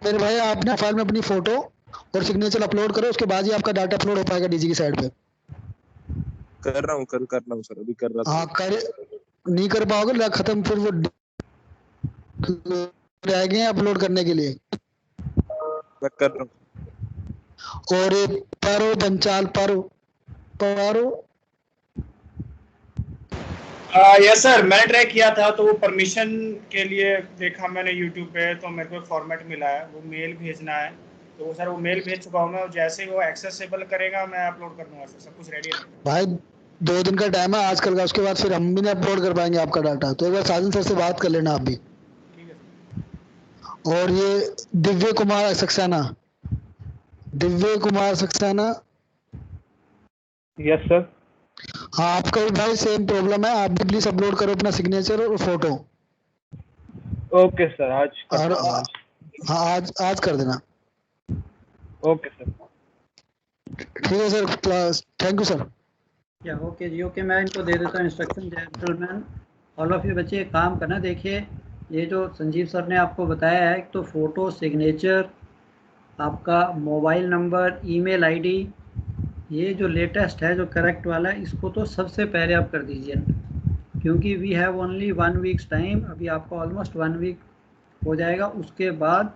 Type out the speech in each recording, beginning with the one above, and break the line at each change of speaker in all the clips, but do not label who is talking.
मेरे भाई आपने फाइल में अपनी फोटो और सिग्नेचर अपलोड करो, उसके बाद ही आपका डाटा अपलोड हो पाएगा डीजी की साइड पे।
कर रहा हूँ सर, अभी कर रहा था।
हाँ कर, नहीं कर पाओगे खत्म, फिर वो आएंगे अपलोड करने के लिए।
मैं कर रहा हूँ।
और ये पारो पंचाल पारो
यस सर, मैंने ट्राई किया था तो वो परमिशन के लिए देखा मैंने यूट्यूब पे, तो मेरे को फॉर्मेट मिला है, वो मेल भेजना है। तो सर वो मेल भेज चुका हूँ मैं, और जैसे ही वो एक्सेसिबल करेगा मैं अपलोड कर दूंगा सर, सब कुछ रेडी है।
भाई 2 दिन का टाइम है आजकल का, उसके बाद फिर हम भी नहीं अपलोड कर पाएंगे आपका डाटा। तो एक बार साजिद सर से बात कर लेना आप भी।
ठीक है सर।
और ये दिव्य कुमार सक्सेना।
Yes sir.
हाँ आपका भी भाई सेम प्रॉब्लम है, आप भी प्लीज अपलोड करो अपना सिग्नेचर और फोटो।
ओके सर, आज
और
करता हूँ आज।
हाँ आज कर देना।
Okay sir.
ठीक है सर, थैंक यू सर।
या ओके जी, ओके, मैं इनको दे देता हूँ instruction. Gentleman all of you बच्चे एक काम करना, देखिए ये जो संजीव सर ने आपको बताया है, तो फ़ोटो, सिग्नेचर, आपका मोबाइल नंबर, ईमेल आईडी, ये जो लेटेस्ट है जो करेक्ट वाला है, इसको तो सबसे पहले आप कर दीजिए, क्योंकि we have only 1 weeks time. अभी आपका ऑलमोस्ट 1 वीक हो जाएगा, उसके बाद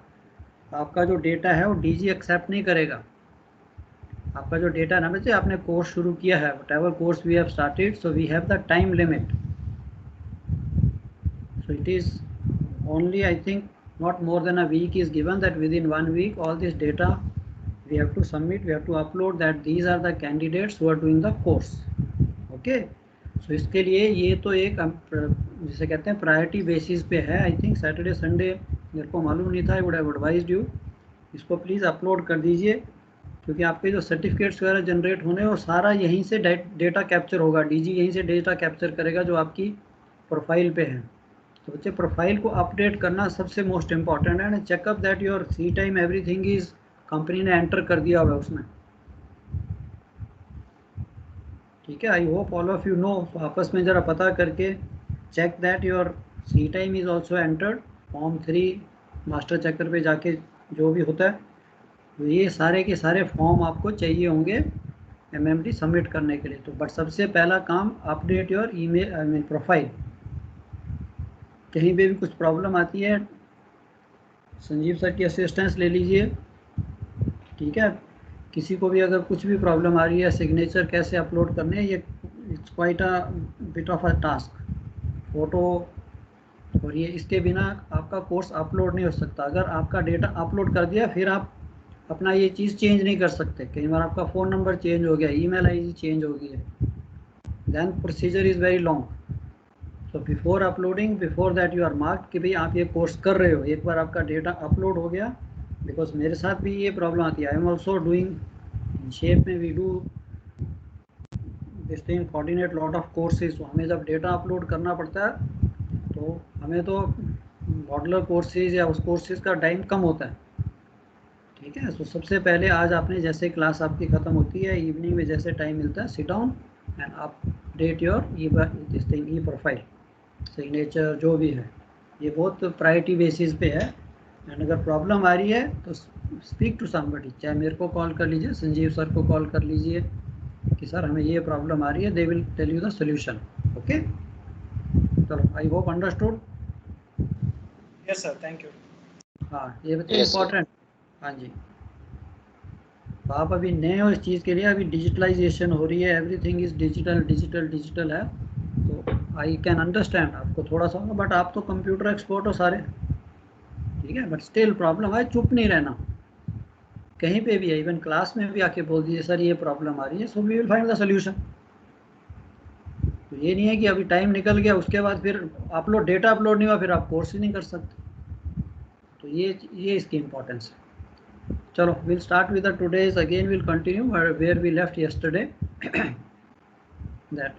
आपका जो डेटा है वो डीजी एक्सेप्ट नहीं करेगा। आपका जो डेटा ना बच्चे, आपने कोर्स शुरू किया है, whatever course we have started, so we have the time limit, so it is only I think not more than a week is given, that within 1 week all this data we have to submit, we have to upload that these are the candidates who are doing the course. okay, so इसके लिए ये तो एक जिसे कहते हैं priority basis पे है। आई थिंक सैटरडे संडे मेरे को मालूम नहीं था, I would have advised you, इसको प्लीज़ अपलोड कर दीजिए, क्योंकि आपके जो सर्टिफिकेट्स वगैरह जनरेट होने और सारा यहीं से डेटा कैप्चर होगा, डीजी यहीं से डेटा कैप्चर करेगा जो आपकी प्रोफाइल पे है। तो बच्चे प्रोफाइल को अपडेट करना सबसे मोस्ट इम्पॉर्टेंट है, and checkup that your sea time everything is company ने एंटर कर दिया हुआ है उसमें। ठीक है, I hope all of you know, आपस में ज़रा पता करके check that your sea time is also entered. Form 3 master checker पे जाके जो भी होता है, तो ये सारे के सारे फॉर्म आपको चाहिए होंगे एमएमडी सबमिट करने के लिए। तो बट सबसे पहला काम, update your email I mean profile. कहीं पे भी कुछ प्रॉब्लम आती है, संजीव सर की असिस्टेंस ले लीजिए। ठीक है, किसी को भी अगर कुछ भी प्रॉब्लम आ रही है, सिग्नेचर कैसे अपलोड करने हैं, ये it's quite a bit of a task. Photo और ये, इसके बिना आपका कोर्स अपलोड नहीं हो सकता। अगर आपका डेटा अपलोड कर दिया, फिर आप अपना ये चीज़ चेंज नहीं कर सकते। कई बार आपका फ़ोन नंबर चेंज हो गया, ईमेल आईडी चेंज हो गई है, then procedure is very long. तो before uploading, before that you are marked कि भाई आप ये कोर्स कर रहे हो, एक बार आपका डेटा अपलोड हो गया, बिकॉज मेरे साथ भी ये प्रॉब्लम आती है। I am also doing shape में, we do this thing, coordinate lot of courses. तो हमें जब डेटा अपलोड करना पड़ता है, तो हमें तो मॉडलर कोर्सेज या उस कोर्सेज का टाइम कम होता है। ठीक है, तो सबसे पहले आज आपने, जैसे क्लास आपकी ख़त्म होती है, इवनिंग में जैसे टाइम मिलता है, sit down and update your this thing, E profile, signature जो भी है। ये बहुत प्रायोरिटी बेसिस पे है, एंड अगर प्रॉब्लम आ रही है तो स्पीक टू समबडी, चाहे मेरे को कॉल कर लीजिए, संजीव सर को कॉल कर लीजिए कि सर हमें ये प्रॉब्लम आ रही है, they will tell you the solution. Okay, चलो, I hope understood.
Yes sir, thank you.
हाँ, ये बच्चे इम्पोर्टेंट। हाँ जी, तो आप अभी नए हो इस चीज़ के लिए, अभी डिजिटलाइजेशन हो रही है, एवरीथिंग इज़ डिजिटल है, तो आई कैन अंडरस्टैंड आपको थोड़ा सा होगा, बट आप तो कंप्यूटर एक्सपर्ट हो सारे। ठीक है, बट स्टिल प्रॉब्लम है, चुप नहीं रहना, कहीं पे भी है, इवन क्लास में भी आके बोल दीजिए सर ये प्रॉब्लम आ रही है, so we will find the solution. तो ये नहीं है कि अभी टाइम निकल गया, उसके बाद फिर अपलोड, डेटा अपलोड नहीं हुआ, फिर आप कोर्स ही नहीं कर सकते। तो ये इसकी इम्पोर्टेंस है। चलो, we'll start with the today's, again we'll continue where we left yesterday that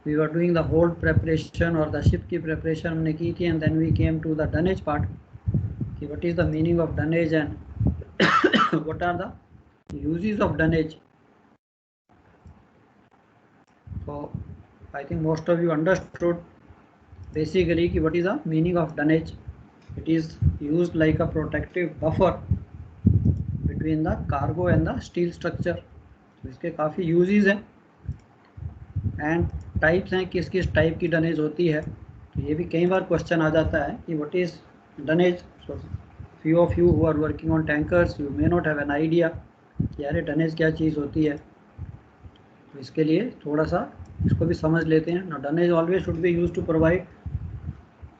we were doing the whole preparation or the ship की preparation हमने की थी, and then we came to the dunnage part कि what is the meaning of dunnage and what are the uses of dunnage. So I think most of you understood basically कि what is the meaning of dunnage. It is used like a protective buffer between the cargo and the steel structure. तो इसके काफ़ी uses हैं and types हैं, किस किस type की dunnage होती है। तो ये भी कई बार क्वेश्चन आ जाता है कि what is dunnage. So few of you who are working on tankers you may not have an idea कि यार डनेज क्या चीज़ होती है। तो इसके लिए थोड़ा सा इसको भी समझ लेते हैं ना। Dunnage always should be use to provide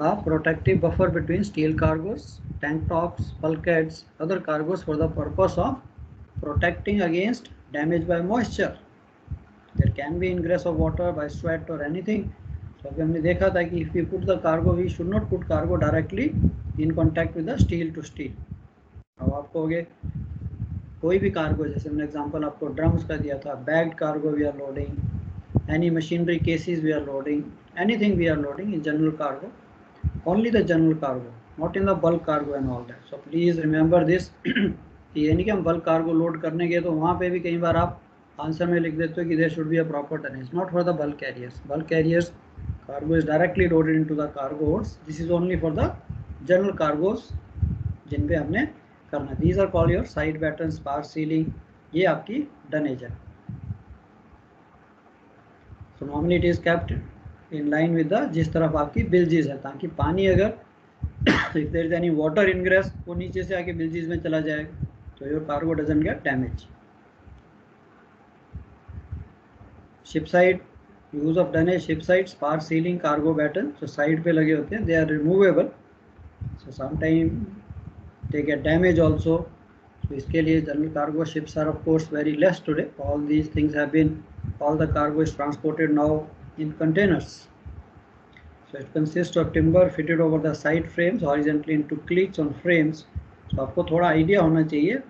a protective buffer between steel cargoes, tank tops, bulkheads, other cargoes for the purpose of protecting against damage by moisture. There can be ingress of water by sweat or anything. So अभी हमने देखा था कि if we put the cargo, we should not put cargo directly in contact with the steel to steel. अब आप कहोगे कोई भी कार्गो, जैसे मैंने एग्जांपल आपको ड्रम्स का दिया था, bagged cargo we are loading, any machinery cases we are loading, anything we are loading in general cargo. Only the general cargo, not in the bulk cargo and all that. So please remember this कि यानी कि हम bulk cargo load करने गए तो वहाँ पे भी कई बार आप आंसर में लिख देते हो कि there should be a proper tonnage. Not for the bulk carriers. Bulk carriers cargo is directly loaded into the cargo holds. This is only for the general cargos जिन पे हमने करना। These are called your side battens, spar ceiling. ये आपकी tonnage है। So normally it is kept in line with the जिस तरफ आपकी बिल्जीज है, ताकि पानी अगर if there is any water ingress वो नीचे से आके बिल्जीज में चला जाएगा तो your cargo doesn't get damage. Ship side use of dunnage, ship side spar ceiling, cargo batten. So side पे लगे होते हैं, they are removable. So sometime they get damage also. So इसके लिए general cargo ships are of course very less today. All these things have been, all the cargo is transported now in containers. So it consists of timber fitted over the side frames horizontally into cleats on frames. So आपको थोड़ा idea होना चाहिए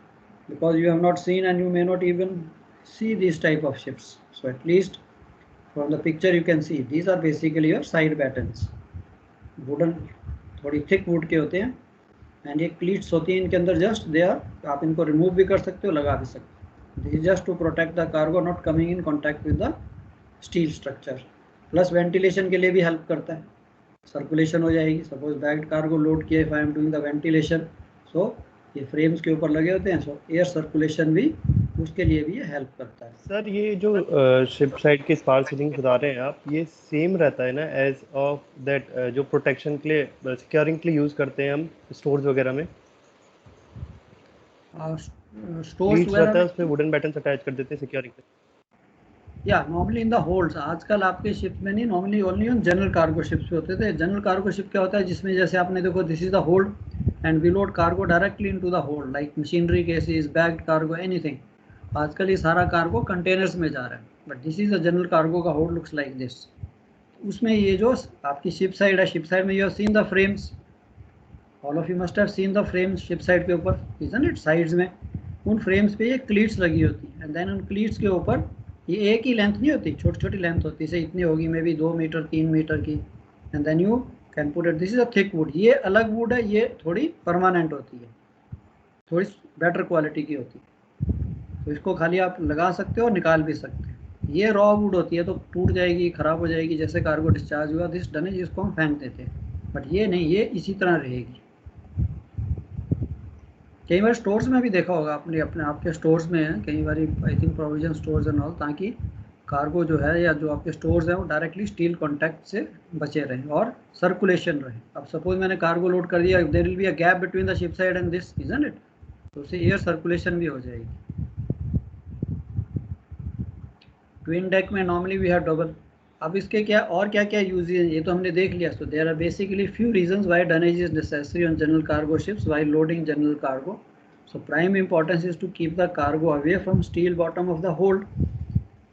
because you have not seen and you may not even see these type of ships. So at least from the picture you can see these are basically your side battens. Wooden, थोड़ी thick wood के होते हैं and ये cleats होती हैं इनके अंदर, just they are, आप इनको remove भी कर सकते हो, लगा भी सकते हो. This is just to protect the cargo not coming in contact with the steel structure. Plus ventilation के लिए भी हेल्प करता है, सर्कुलेशन हो जाएगी. सपोज बैग्ड कार्गो लोड किया, if I am doing the ventilation, so ये फ्रेम्स के ऊपर लगे होते हैं, सो एयर सर्कुलेशन भी उसके लिए भी ये हेल्प करता है.
सर ये जो शिप साइड की स्पार सीलिंग बता रहे हैं आप, ये सेम रहता है ना एज ऑफ दैट जो प्रोटेक्शन के लिए, सिक्योरिंग के लिए यूज करते हैं हम स्टोर्स वगैरह में?
स्टोर्स वगैरह में
उसमें वुडन बैटन्स अटैच कर देते हैं सिक्योरिंग पे.
या नॉर्मली इन द होल्ड्स. आजकल आपके शिप में नहीं, normally only on general cargo ships पे होते थे. जनरल कार्गो शिप क्या होता है, जिसमें जैसे आपने देखो this is the hold and we load cargo directly into the hold, like machinery cases, bagged cargo, anything. आजकल ये सारा कार्गो कंटेनर्स में जा रहा है, but this is the general cargo का होल्ड लुक्स लाइक दिस. उसमें ये जो आपकी शिप साइड है, शिप साइड में you have seen the frames, all of you must have seen the frames ship side के ऊपर, इजंट इट, साइड्स में उन फ्रेम्स पे ये क्लीट्स लगी होती है एंड देन उन क्लीट्स के ऊपर ये एक ही लेंथ नहीं होती, छोटी छोटी लेंथ होती है, जैसे इतनी होगी मे बी 2 मीटर 3 मीटर की, and then you can put it. This is a thick wood. ये अलग वुड है, ये थोड़ी परमानेंट होती है, थोड़ी बेटर क्वालिटी की होती है, तो इसको खाली आप लगा सकते हो और निकाल भी सकते हैं. ये रॉ वुड होती है तो टूट जाएगी, ख़राब हो जाएगी, जैसे कार्गो डिस्चार्ज हुआ दिस डनेज, इसको हम फेंक देते हैं, बट ये नहीं, ये इसी तरह रहेगी. कई बार स्टोर्स में भी देखा होगा आपने, अपने आपके स्टोर्स में है कई बार, I think provision stores and all, ताकि कार्गो जो है या जो आपके स्टोर्स हैं वो डायरेक्टली स्टील कांटेक्ट से बचे रहें और सर्कुलेशन रहे. अब सपोज मैंने कार्गो लोड कर दिया, there will be a gap between the ship side and this, isn't it, तो उससे एयर सर्कुलेशन भी हो जाएगी. ट्विन डेक में नॉर्मली वी हैव डबल. अब इसके क्या और क्या क्या यूज है ये तो हमने देख लिया. So there are basically few reasons why dunnage is necessary on general cargo ships while loading general cargo. So prime importance is to keep the cargo away from steel bottom of the hold,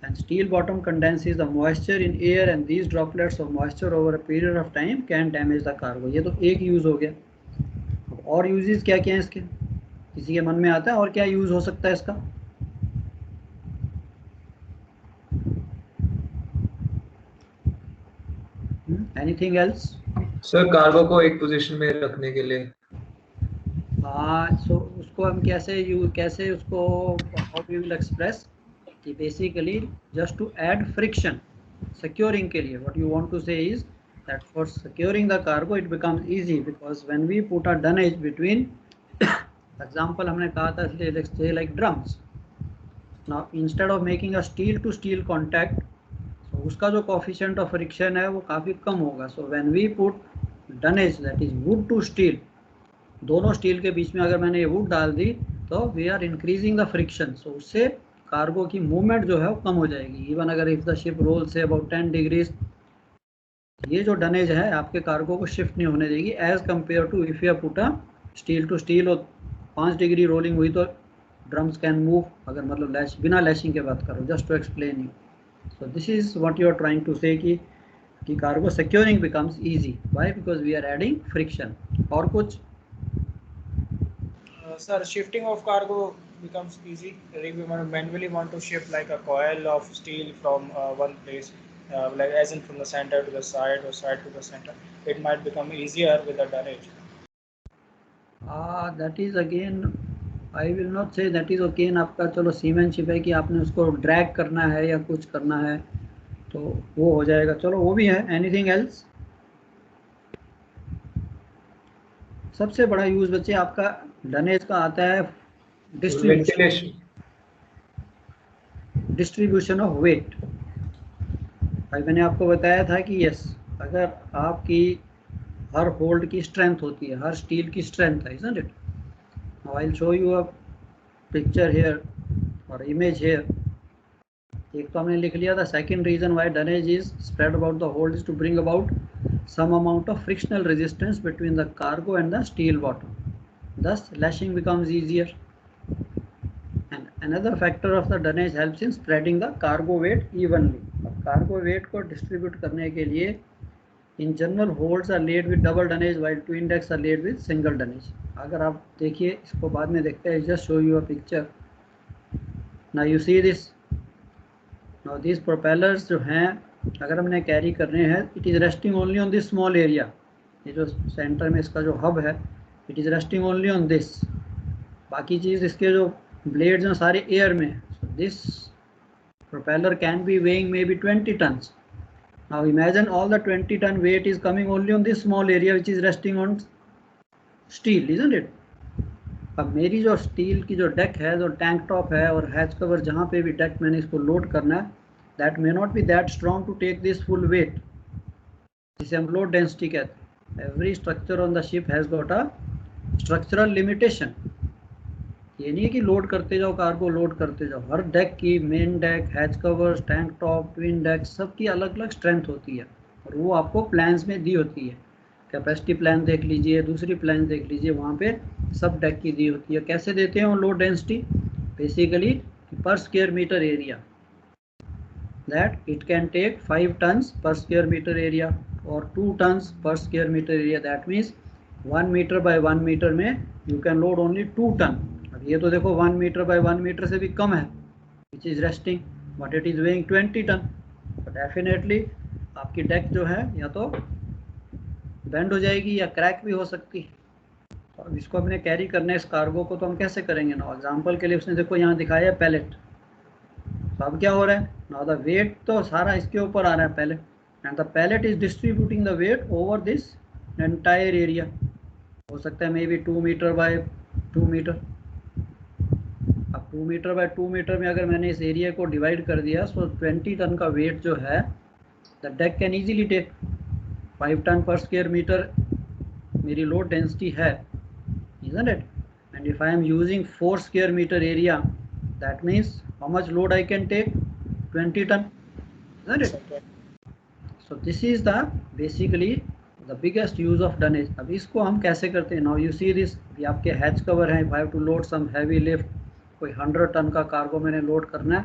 and steel bottom condenses the moisture in air and these droplets of moisture over a period of time can damage the cargo. ये तो एक use हो गया. अब और uses क्या क्या हैं इसके, किसी के मन में आता है और क्या यूज हो सकता है इसका? Anything else?
सर कार्गो को एक पोजीशन में रखने के लिए.
हाँ, सो उसको हम कैसे उसको हाउ वी विल एक्सप्रेस कि basically just to add friction, securing के लिए what you want to say is that for securing the cargo it becomes easy because when we put a dunnage between example हमने कहा था let's say like drums. Now instead of making a steel to steel contact, so उसका जो coefficient of friction है वो काफ़ी कम होगा. So when we put dunnage that is wood to steel, दोनों स्टील के बीच में अगर मैंने ये वुड डाल दी तो we are increasing the friction. So उससे कार्गो की मूवमेंट जो है वो कम हो जाएगी. इवन अगर if the ship roll say about 10 degrees, ये जो डनेज है आपके कार्गो को शिफ्ट नहीं होने देगी as compare to if you put a steel to steel. और 5 डिग्री रोलिंग हुई तो ड्रम्स कैन मूव, अगर मतलब लैश बिना लैशिंग के बात करो, just to explain you. So this is what you are trying to say कि cargo securing becomes easy. Why? Because we are adding friction. और कुछ?
Sir, shifting of cargo becomes easy. If we manually want to shift like a coil of steel from one place, like as in from the center to the side or side to the center, it might become easier with the dunnage.
That is again, I will not say that is again आपका चलो सीमेंशिप है कि आपने उसको drag करना है या कुछ करना है तो वो हो जाएगा, चलो वो भी है. Anything else? सबसे बड़ा यूज बच्चे आपका डनेज का आता है डिस्ट्रीब्यूशन ऑफ वेट. भाई मैंने आपको बताया था कि यस, अगर आपकी हर होल्ड की स्ट्रेंथ होती है, हर स्टील की स्ट्रेंथ है, isn't it? Now I'll show you a picture here or image here. एक तो हमने लिख लिया था second reason why dunnage is spread about the hold is to bring about some amount of frictional resistance between the cargo and the steel bottom, thus lashing becomes easier. And another factor of the dunnage helps in spreading the cargo weight evenly. अब cargo weight को distribute करने के लिए in general holds are laid with double dunnage while twin decks are laid with single dunnage. अगर आप देखिए इसको बाद में देखते हैं, just show you a picture. Now you see this. Now these propellers जो हैं अगर हमने कैरी करने हैं, it is resting only on this small area. ये जो सेंटर में इसका जो हब है, it is resting only on this. बाकी चीज़ इसके जो ब्लेड्स हैं सारे एयर में. So this propeller can be weighing maybe 20 tons. Now imagine all the 20 ton weight is coming only on this small area which is resting on steel, isn't it? अब मेरी जो steel की जो deck है, जो tank top है और hatch cover, जहाँ पे भी डेक मैंने इसको लोड करना है, that may not be that strong to take this full weight. जिसे हम load density कहते हैं. Every structure on the ship has got a structural limitation. ये नहीं है कि लोड करते जाओ कार्गो, लोड करते जाओ. हर डेक की, main deck, hatch covers, tank top, twin deck, सबकी अलग अलग स्ट्रेंथ होती है और वो आपको प्लान्स में दी होती है. कैपेसिटी प्लान देख लीजिए, दूसरी प्लान देख लीजिए, वहाँ पे सब डेक की दी होती है. कैसे देते हैं वो load density? Basically per square metre area, that it can take 5 tons per square meter area or 2 tons per square meter area. That means 1 meter by 1 meter में you can load only 2 ton. अब ये तो देखो 1 meter by 1 meter से भी कम है which is resting, but it is weighing 20 ton. तो definitely आपकी डेक जो है या तो बेंड हो जाएगी या क्रैक भी हो सकती है. अब इसको अपने कैरी करने इस कार्गो को तो हम कैसे करेंगे ना? एग्जाम्पल के लिए उसने देखो यहाँ दिखाया है पैलेट. तो अब क्या हो रहा है? नाउ द वेट तो सारा इसके ऊपर आ रहा है pallet, and the pallet is distributing the weight over this entire area. हो सकता है may be 2 metre by 2 metre. अब 2 मीटर बाय 2 मीटर में अगर मैंने इस एरिया को डिवाइड कर दिया, सो 20 टन का वेट जो है the deck can easily take. 5 ton per square metre मेरी लोड डेंसिटी है, isn't it? And if I am using 4 square meter area, that means how much load I can take? 20 ton, isn't it? So this is the basically the biggest use of dunnage. अब इसको हम कैसे करते हैं? Now you see this, ये आपके hatch cover हैं. If I have to load some heavy lift, कोई 100 टन का कार्गो मैंने लोड करना है,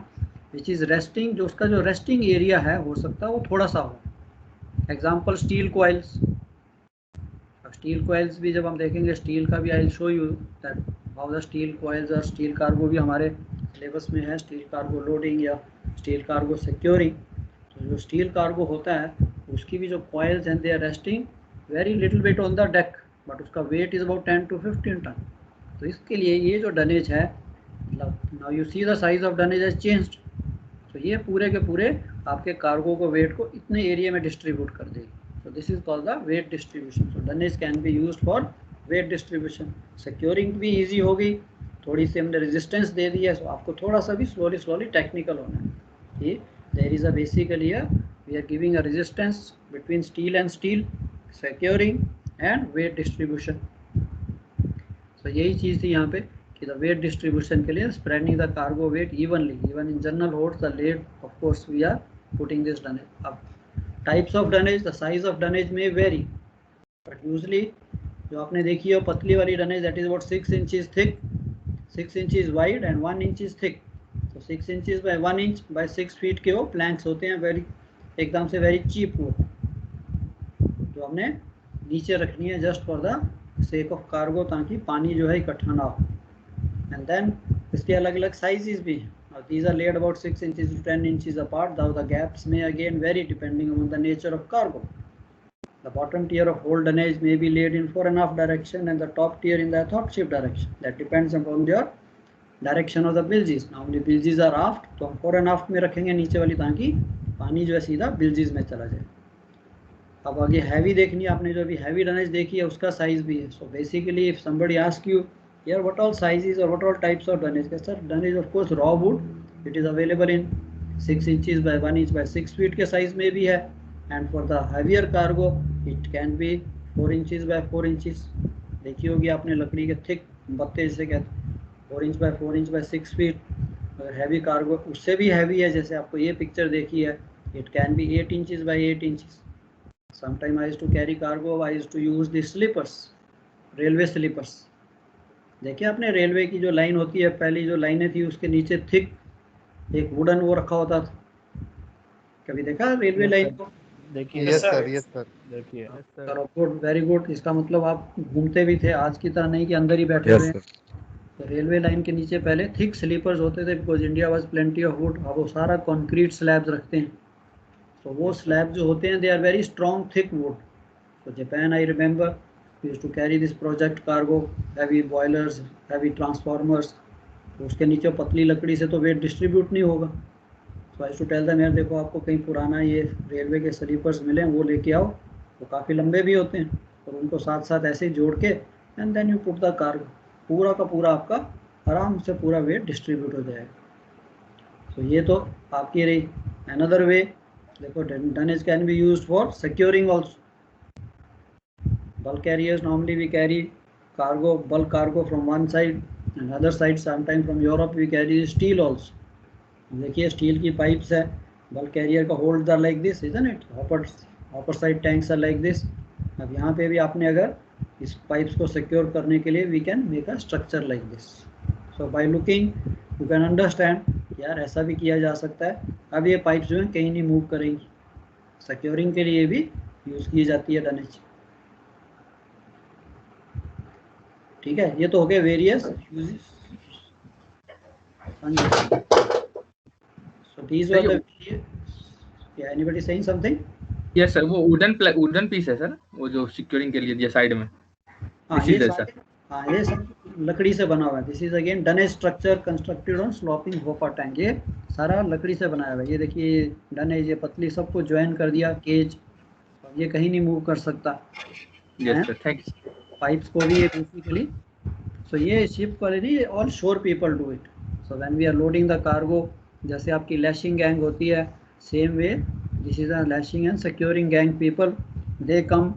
which is resting, जो उसका जो रेस्टिंग एरिया है हो सकता है वो थोड़ा सा हो. Example steel coils. अब स्टील कोयल्स भी जब हम देखेंगे, स्टील का भी आई will show you that how the steel coils और स्टील कार्गो भी हमारे सिलेबस में है. स्टील कार्गो लोडिंग या स्टील कार्गो सिक्योरिंग. तो जो स्टील कार्गो होता है उसकी भी जो कॉइल्स हैं, they are resting very little bit on the deck, but उसका weight is about 10 to 15 ton. तो इसके लिए ये जो डनेज है, now you see the size of dunnage has changed. तो ये पूरे के पूरे आपके कार्गो को वेट को इतने एरिया में डिस्ट्रीब्यूट कर देगी. So this is called the weight distribution. So tonnage can be used for weight distribution. Securing भी easy हो गई, थोड़ी सी हमने resistance दे दी है, so आपको थोड़ा सा भी slowly technical होना है कि there is a basically we are giving a resistance between steel and steel, securing and weight distribution. So यही चीज़ थी यहाँ पे कि the weight distribution के लिए spreading the cargo weight evenly, even in general holds the lead, of course we are putting this tonnage. अब types of tonnage, the size of tonnage may vary, but usually जो आपने देखी है पतली वाली tonnage that is about 6 inches thick, 6 inches wide and 1 inch is thick. So 6 inches by 1 inch by 6 feet के वो planks होते हैं, very एकदम से very cheap वो, जो हमने नीचे रखनी है just for the sake of cargo ताकि पानी जो है इकट्ठा ना हो. And then इसके अलग अलग sizes भी हैं. Now these are laid about 6 inches to 10 inches apart. Though the gaps may again vary depending on the nature of cargo. The bottom tier of whole tonnage may be laid in fore and aft direction and the top tier in the athwart-shift direction. That depends upon your direction of the bilges. Now the bilges are aft, तो हम fore and aft में रखेंगे नीचे वाली ताकि पानी जो है सीधा bilges में चला जाए. अब आगे हैवी देखनी है आपने, जो अभी हैवी tonnage देखी है उसका साइज भी है. So basically if somebody asks you here what all sizes or what all types of tonnage, sir tonnage of course raw wood, it is available in 6 inches by 1 inch by 6 feet के size में भी है, and for the heavier cargo it can be 4 inches by 4 inches. देखी होगी आपने लकड़ी के thick बत्ते जिसे कहते हैं, 4 inch by 4 inch by 6 feet. अगर हैवी कार्गो उससे भी हैवी है, जैसे आपको ये पिक्चर देखी है, it can be 8 inches by 8 inches. Sometime I used to carry cargo, I used to use the slippers, railway sleepers. देखिए आपने रेलवे की जो लाइन होती है, पहली जो लाइनें थी उसके नीचे थिक एक वुडन वो रखा होता था, कभी देखा रेलवे लाइन को?
देखिए
Yes, sir.
यस सर देखिए
गुड, वेरी गुड. इसका मतलब आप घूमते भी थे, आज की तरह नहीं कि अंदर ही बैठे हुए हैं. तो रेलवे लाइन के नीचे पहले थिक स्लीपर्स होते थे, because India was plenty of would. अब वो सारा कंक्रीट स्लैब्स रखते हैं, तो वो स्लैब जो होते हैं they are very strong thick wood. तो Japan I remember we used to carry this project cargo, heavy boilers, heavy transformers. तो उसके नीचे पतली लकड़ी से तो वेट डिस्ट्रीब्यूट नहीं होगा. सो आई टू टेल देम यार देखो आपको कहीं पुराना ये रेलवे के स्लीपर्स मिले वो लेके आओ, वो काफ़ी लंबे भी होते हैं, और उनको साथ साथ ऐसे ही जोड़ के and then you put the cargo, पूरा का पूरा आपका आराम से पूरा वेट डिस्ट्रीब्यूट हो जाएगा. तो ये तो आपकी रही. अनदर वे देखो, tonnage can be used for securing also. Bulk carriers normally we carry cargo, bulk cargo from one side, and other side sometime from Europe we carry steel also. देखिए steel की pipes है, bulk carrier का hold are like this, isn't it? Hopper side tanks are like this. अब यहाँ पे भी आपने अगर इस पाइप्स को सिक्योर करने के लिए we can make a structure like this. So by looking you can understand यार ऐसा भी किया जा सकता है. अब ये पाइप्स जो हैं कहीं नहीं मूव करेंगी, सिक्योरिंग के लिए भी यूज़ की जाती है टनेज. ठीक है, ये तो हो गए various uses. So these were the, yeah, anybody saying something?
Yes sir, वो वुडन पीस है सर, वो जो सिक्योरिंग के लिए दिया साइड में.
हाँ ये सब लकड़ी से बना हुआ है. This is again dunnage structure constructed on sloping hopper tank. ये सारा लकड़ी से बनाया हुआ है. ये देखिए डनेज, ये पतली सबको ज्वाइन कर दिया केज, ये कहीं नहीं मूव कर सकता.
Yes sir, thanks.
पाइप्स को भी ये बेसिकली, सो ये ship quality all shore people do it. So when we are loading the cargo, जैसे आपकी लैशिंग गैंग होती है, same way this is a lashing and securing gang people, they come.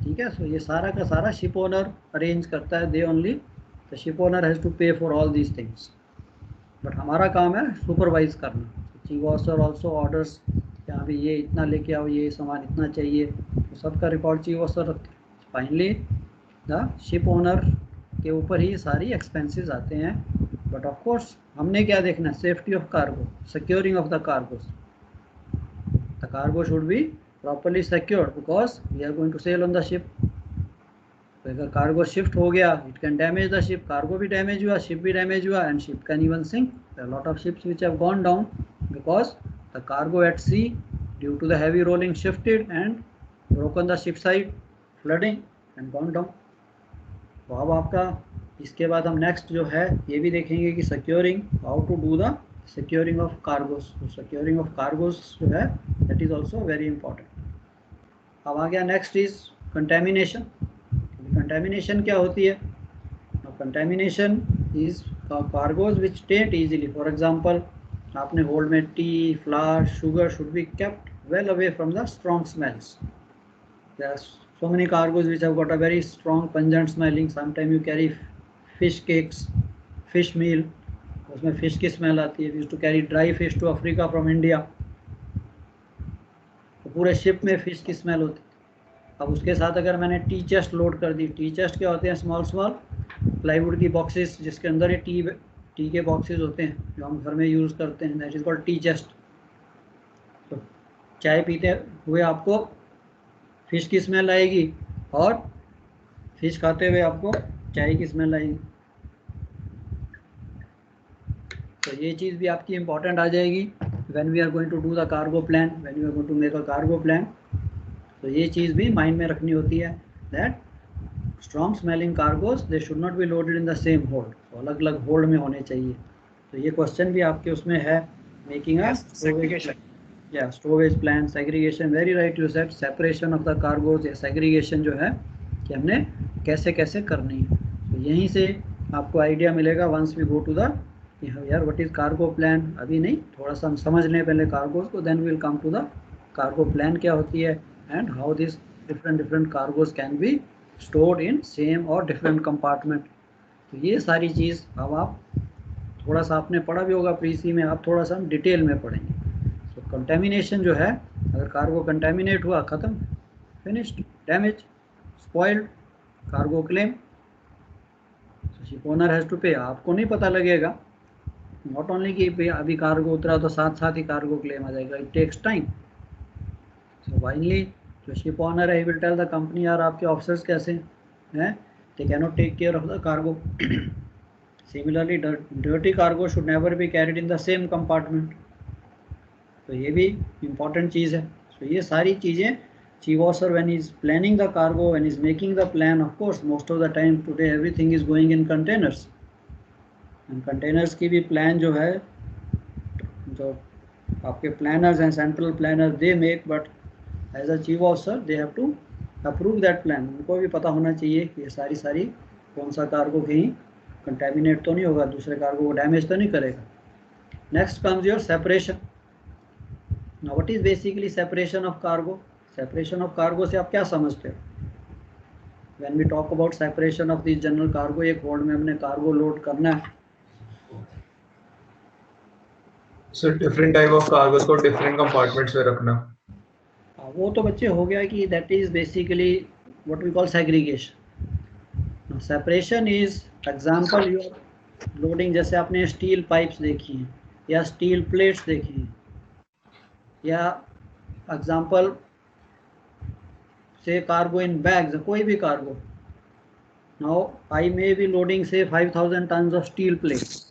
ठीक है, सो ये सारा का सारा शिप ओनर अरेंज करता है. They only, the ship owner has to pay for all these things, but हमारा काम है सुपरवाइज करना. चीफ ऑफिसर ऑल्सो ऑर्डर्स, यहाँ भी ये इतना लेके आओ, ये सामान इतना चाहिए, तो सबका रिकॉर्ड चीफ ऑफिसर रखते हैं. फाइनली द शिप ओनर के ऊपर ही सारी एक्सपेंसेस आते हैं. बट ऑफ कोर्स हमने क्या देखना है, safety of cargo, securing of the cargo. The cargo should be properly secured because we are going to sail on the ship. तो अगर कार्गो शिफ्ट हो गया, it can damage the ship. Cargo भी damage हुआ, ship भी damage हुआ, and ship can even sink. There are lot of ships which have gone down because the cargo at sea due to the heavy rolling shifted and broken the ship side, flooding and gone down. तो अब आपका इसके बाद हम next जो है ये भी देखेंगे कि securing, how to do the securing of cargos. Securing of cargos जो है that is also very important. अब आ गया नेक्स्ट इज कंटेमिनेशन। कंटेमिनेशन क्या होती है? Contamination is cargoes which tent easily. For example आपने होल्ड में T, flower, sugar should be kept well away from the strong smells. There are so many cargoes which have got a very strong pungent smelling. Sometimes you carry fish cakes, fish meal, उसमें fish की smell आती है. We used to carry dry fish to Africa from India. तो पूरे ship में fish की smell होती है. अब उसके साथ अगर मैंने टी चेस्ट लोड कर दी, टी चेस्ट क्या होते हैं? स्मॉल स्मॉल प्लाईवुड की बॉक्सेस जिसके अंदर ये टी के बॉक्सेस होते हैं जो हम घर में यूज़ करते हैं. That is called T chest. तो चाय पीते हुए आपको फिश की स्मेल आएगी और फिश खाते हुए आपको चाय की स्मेल आएगी. तो ये चीज़ भी आपकी इम्पोर्टेंट आ जाएगी when we are going to do the cargo plan, when we are going to make a cargo plan. तो ये चीज़ भी माइंड में रखनी होती है that strong smelling cargoes they should not be loaded in the same hold. तो अलग अलग होल्ड में होने चाहिए. तो ये क्वेश्चन भी आपके उसमें है, making a storage plan. Segregation, very right you said. Separation of the cargoes या सेग्रीगेशन जो है कि हमने कैसे कैसे करनी है. तो यहीं से आपको आइडिया मिलेगा once we go to the यार व्हाट इज कार्गो प्लान. अभी नहीं, थोड़ा सा हम समझ लें पहले कार्गोज को, then we will come to the cargo plan क्या होती है and how this different cargoes can be stored in same और डिफरेंट कंपार्टमेंट. तो ये सारी चीज़ अब आप थोड़ा सा आपने पढ़ा भी होगा प्रीसी में, आप थोड़ा सा हम डिटेल में पढ़ेंगे. तो कंटेमिनेशन जो है, अगर कार्गो कंटेमिनेट हुआ, ख़त्म, finished, damage, spoiled, cargo claim. Ship owner has to pay. आपको नहीं पता लगेगा, नॉट ओनली कि अभी कार्गो उतरा तो साथ साथ ही कार्गो क्लेम आ जाएगा. It takes time. So finally जो शिप ओनर है, he will tell the company यार आपके ऑफिसर्स कैसे हैं, they can not take care of the cargo. Similarly dirty cargo should never be carried in the same compartment. तो ये भी important चीज़ है. तो ये सारी चीज़ें chief officer when is planning the cargo, when is making the plan, of course most of the time today everything is going in containers. And containers की भी प्लान जो है, जो आपके प्लानर्स हैं, central planner, they make, but as a chief officer they have to approve that plan. उनको भी पता होना चाहिए कि ये सारी कौन सा कार्गो कहीं कंटेमिनेट तो नहीं होगा, दूसरे कार्गो को डैमेज तो नहीं करेगा. Next comes your separation. Now what is basically separation of cargo? Separation of cargo से आप क्या समझते हो? When we talk about separation of this general cargo, एक होल्ड में हमने कार्गो लोड करना है.
Sir different type of cargos को डिफरेंट कंपार्टमेंट्स में रखना.
वो तो बच्चे हो गया कि that is basically what we call segregation. Separation is example you are loading, जैसे आपने स्टील पाइप्स देखी हैं या स्टील प्लेट्स देखी हैं, या एग्जांपल से कार्गो इन बैग्स, कोई भी cargo. Now I may be loading से 5000 टन्स ऑफ स्टील प्लेट्स.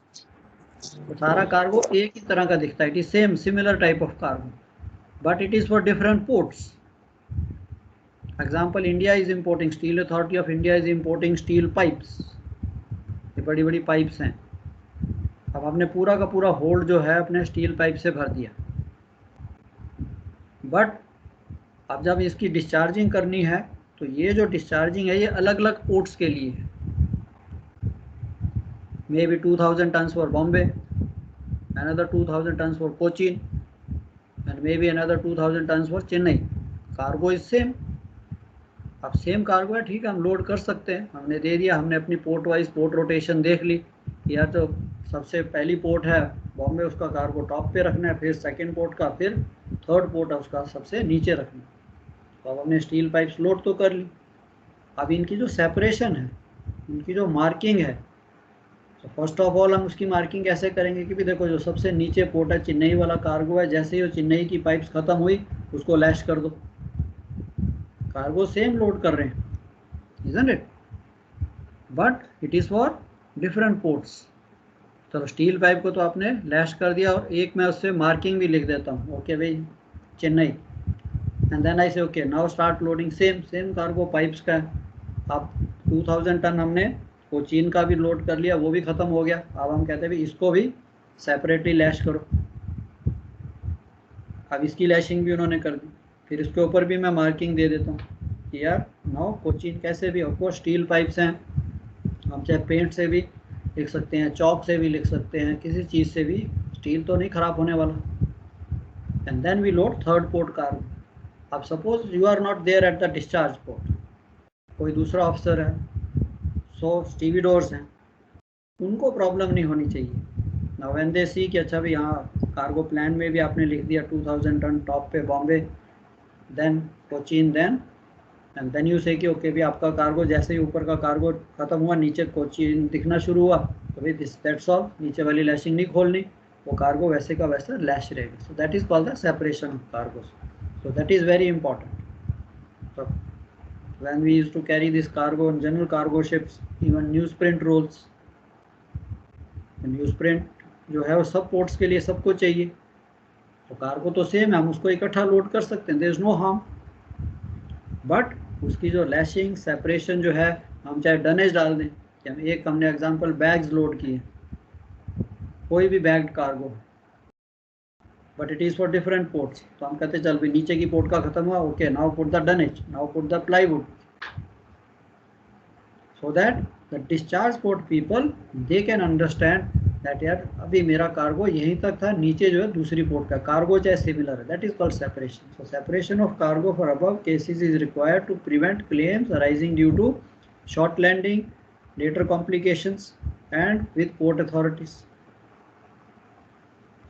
तो सारा कार्गो एक ही तरह का दिखता है, it is same similar type of cargo, but it is for different ports. Example, India is importing, Steel Authority of India is importing steel pipes. ये बड़ी बड़ी पाइप्स हैं. अब हमने पूरा का पूरा होल्ड जो है अपने स्टील पाइप से भर दिया, बट अब जब इसकी डिस्चार्जिंग करनी है तो ये जो डिस्चार्जिंग है ये अलग अलग पोर्ट्स के लिए है. Maybe 2000 tons for Bombay, another 2000 tons for Cochin, and maybe another 2000 tons for Chennai. Cargo is same. अब सेम कार्गो है, ठीक है, हम लोड कर सकते हैं. हमने दे दिया, हमने अपनी पोर्ट वाइज पोर्ट रोटेशन देख ली. या तो सबसे पहली पोर्ट है बॉम्बे, उसका कार्गो टॉप पे रखना है, फिर सेकंड पोर्ट का, फिर थर्ड पोर्ट है उसका सबसे नीचे रखना. तो अब हमने स्टील पाइप्स लोड तो कर ली. अब इनकी जो सेपरेशन है, इनकी जो मार्किंग है, तो फर्स्ट ऑफ ऑल हम उसकी मार्किंग कैसे करेंगे कि भी देखो जो सबसे नीचे पोर्ट है, चेन्नई वाला कार्गो है, जैसे ही वो चेन्नई की पाइप्स ख़त्म हुई उसको लैश कर दो. कार्गो सेम लोड कर रहे हैं, isn't it, but it is for different ports. तो स्टील पाइप को तो आपने लैश कर दिया, और एक मैं उससे मार्किंग भी लिख देता हूँ, ओके भाई चेन्नई, एंड देन आई से okay now start loading. Same cargo pipes का है. अब 2000 टन हमने कोचीन का भी लोड कर लिया, वो भी ख़त्म हो गया. अब हम कहते हैं भाई इसको भी सेपरेटली लैश करो. अब इसकी लैशिंग भी उन्होंने कर दी. फिर इसके ऊपर भी मैं मार्किंग दे देता हूँ कि यार नाउ कोचिन कैसे भी, ऑफकोर्स स्टील पाइप्स हैं, हम चाहे पेंट से भी लिख सकते हैं, चौक से भी लिख सकते हैं, किसी चीज़ से भी, स्टील तो नहीं खराब होने वाला। And then we load third port cargo. अब suppose you are not there at the discharge port, कोई दूसरा ऑफिसर है, 100 स्टीविडोर्स हैं, उनको प्रॉब्लम नहीं होनी चाहिए। नाउ व्हेन दे सी कि अच्छा भाई यहाँ कार्गो प्लान में भी आपने लिख दिया 2000 टन टॉप पे Bombay, then Cochin, then and then you say कि ओके भी आपका कार्गो जैसे ही ऊपर का कार्गो खत्म हुआ नीचे कोचीन दिखना शुरू हुआ, तो भाई दिस दैट्स ऑल, नीचे वाली लैशिंग नहीं खोलनी, वो कार्गो वैसे का वैसा लैश रहेगा। So that is called the separation of cargos. So that is very important. So when we used to carry this cargo on general cargo ships, even newsprint rolls, newsprint जो है वो सब पोर्ट्स के लिए सबको चाहिए, तो कार्गो तो सेम है, हम उसको इकट्ठा लोड कर सकते हैं, there is no harm, but उसकी जो लैशिंग सेपरेशन जो है, हम चाहे डनेज डाल दें, कि हम एक हमने एग्जांपल बैग्स लोड किए, कोई भी bagged cargo, but it is for different ports, तो हम कहते चल भाई नीचे की पोर्ट का खत्म हुआ, okay now put the dunnage, now put the plywood, so that the discharge port people they can understand that यार अभी मेरा कार्गो यहीं तक था, नीचे जो है दूसरी पोर्ट का कार्गो चाहे सिमिलर है, that is called separation. So separation of cargo for above cases is required to prevent claims arising due to short landing, later complications and with port authorities.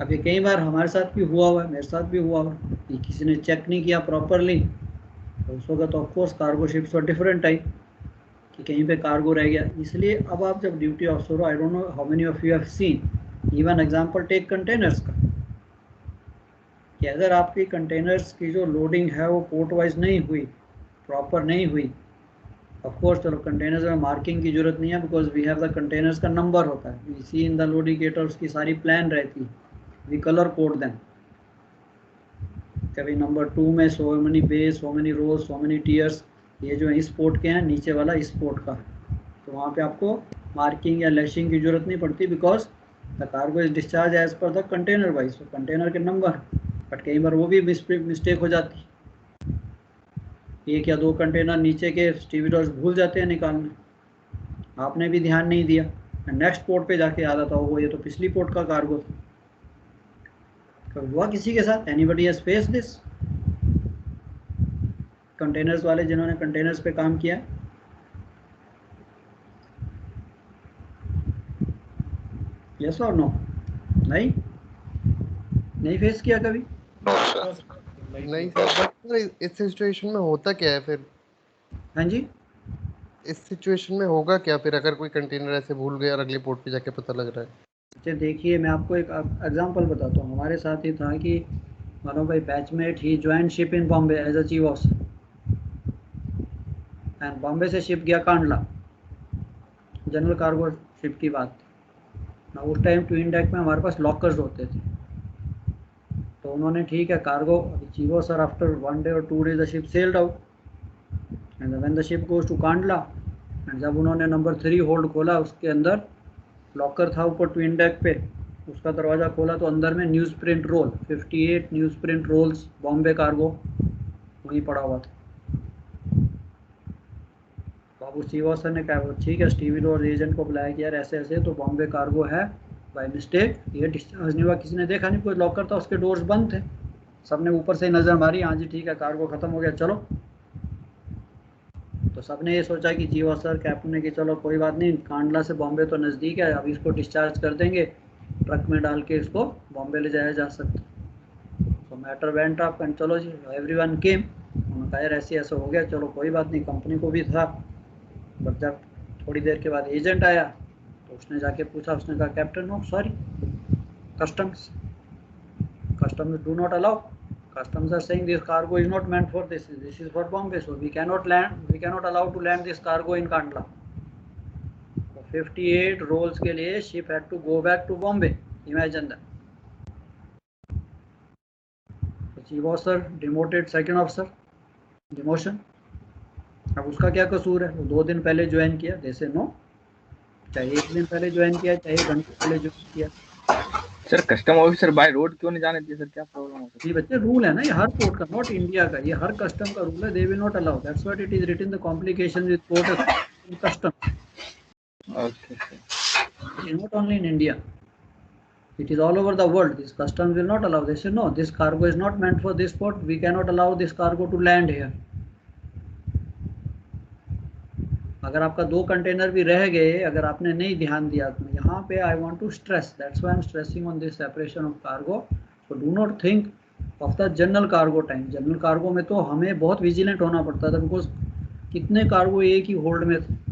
अब ये कई बार हमारे साथ भी हुआ हुआ है, मेरे साथ भी हुआ हुआ कि किसी ने चेक नहीं किया प्रॉपरली, तो उस वक्त ऑफकोर्स कार्गो शिप्स और डिफरेंट टाइप कि कहीं पे कार्गो रह गया। इसलिए अब आप जब ड्यूटी ऑफिसर हो, I don't know how many of you have seen, even example take containers का, कि अगर आपकी कंटेनर्स की जो लोडिंग है वो पोर्ट वाइज नहीं हुई, प्रॉपर नहीं हुई, ऑफकोर्स चलो कंटेनर्स में मार्किंग की जरूरत नहीं है, because we have the containers का नंबर होता है, we see in the load indicator, उसकी सारी प्लान रहती है, वी कलर कोड देम, कभी नंबर 2 में so many bays, so many rows, so many tiers, ये जो है इस पोर्ट के हैं, नीचे वाला इस पोर्ट का, तो वहाँ पे आपको मार्किंग या लैशिंग की जरूरत नहीं पड़ती, because the cargo is discharge as per the container wise, तो कंटेनर के नंबर। बट कई बार वो भी मिस्टेक हो जाती है, 1 या 2 कंटेनर नीचे के स्टीविडोर्स भूल जाते हैं निकालने, आपने भी ध्यान नहीं दिया, नेक्स्ट पोर्ट पे जाके याद आता वो ये तो पिछली पोर्ट का कार्गो था। तो हुआ किसी के साथ, anybody has faced this, containers वाले जिन्होंने कंटेनर्स पे काम किया, यस और नो? नहीं फेस किया कभी?
नहीं सर, बट इस सिचुएशन में होता क्या है फिर?
हाँ जी,
इस सिचुएशन में होगा क्या फिर अगर कोई कंटेनर ऐसे भूल गया और अगले पोर्ट पे जाके पता लग रहा है?
अच्छा देखिए मैं आपको एक एग्जांपल बताता हूँ, हमारे साथ ही था कि मानो भाई बैचमेट ही join ship in Bombay as a chief officer, and Bombay से शिप गया कांडला, जनरल कार्गो शिप की बात थी ना, उस टाइम ट्विन डेक में हमारे पास लॉकर्स होते थे, तो उन्होंने ठीक है cargo chief officer after 1 day or 2 days the ship sailed out, and when the ship goes to Kandla, and जब उन्होंने नंबर 3 होल्ड खोला, उसके अंदर लॉकर था ऊपर ट्विन डेक पे, उसका दरवाज़ा खोला तो अंदर में news print roll 58 news print rolls Bombay cargo वहीं पड़ा हुआ था। तो अब उस चीफ ऑफिसर ने कहा ठीक है स्टीविडोर एजेंट को बुलाया कि यार ऐसे ऐसे तो बॉम्बे कार्गो है, बाय मिस्टेक ये डिस्चार्ज नहीं हुआ, किसी ने देखा नहीं, कोई लॉकर था उसके डोर्स बंद थे, सबने ऊपर से नज़र मारी, हाँ जी ठीक है कार्गो ख़त्म हो गया चलो, तो सबने ये सोचा कि चीफ ऑफिसर कैप्टन ने कि चलो कोई बात नहीं, कांडला से बॉम्बे तो नज़दीक है, अभी इसको डिस्चार्ज कर देंगे, ट्रक में डाल के इसको बॉम्बे ले जाया जा सकता। तो मैटर वेंट अप एंड चलो जी एवरीवन केम, उन्होंने कहा यार ऐसे ऐसा हो गया, चलो कोई बात नहीं, कंपनी को भी था। बट जब थोड़ी देर के बाद एजेंट आया तो उसने जाके पूछा, उसने कहा captain no sorry, customs do not allow, customs are saying this cargo is not meant for this is for Bombay, so we cannot allow to land this cargo in Kandla. So 58 rolls के लिए ship had to go back to Bombay, imagine that. So chief officer demoted second officer, demotion. अब उसका क्या कसूर है, वो 2 दिन पहले ज्वाइन किया, जैसे नो, चाहे 1 दिन पहले ज्वाइन किया, चाहे 1 घंटे पहले ज्वाइन किया।
Sir custom officer by road क्यों नहीं जाने दिया सर, क्या प्रॉब्लम
ये बच्चे रूल है ना, ये हर पोर्ट का, नॉट इंडिया का, ये हर कस्टम का रूल है। They will not allow, that's what it is written the complication with port custom,
okay sir.
Not only in India, it is all over the world. This customs will not allow, they say no, this cargo is not meant for this port, we cannot allow this cargo to land here. अगर आपका 2 container भी रह गए, अगर आपने नहीं ध्यान दिया, तो यहाँ पे I want to stress, that's why I am stressing on this separation of cargo. So do not think of the general cargo time. General cargo में तो हमें बहुत विजिलेंट होना पड़ता था, बिकॉज कितने कार्गो एक ही होल्ड में थे।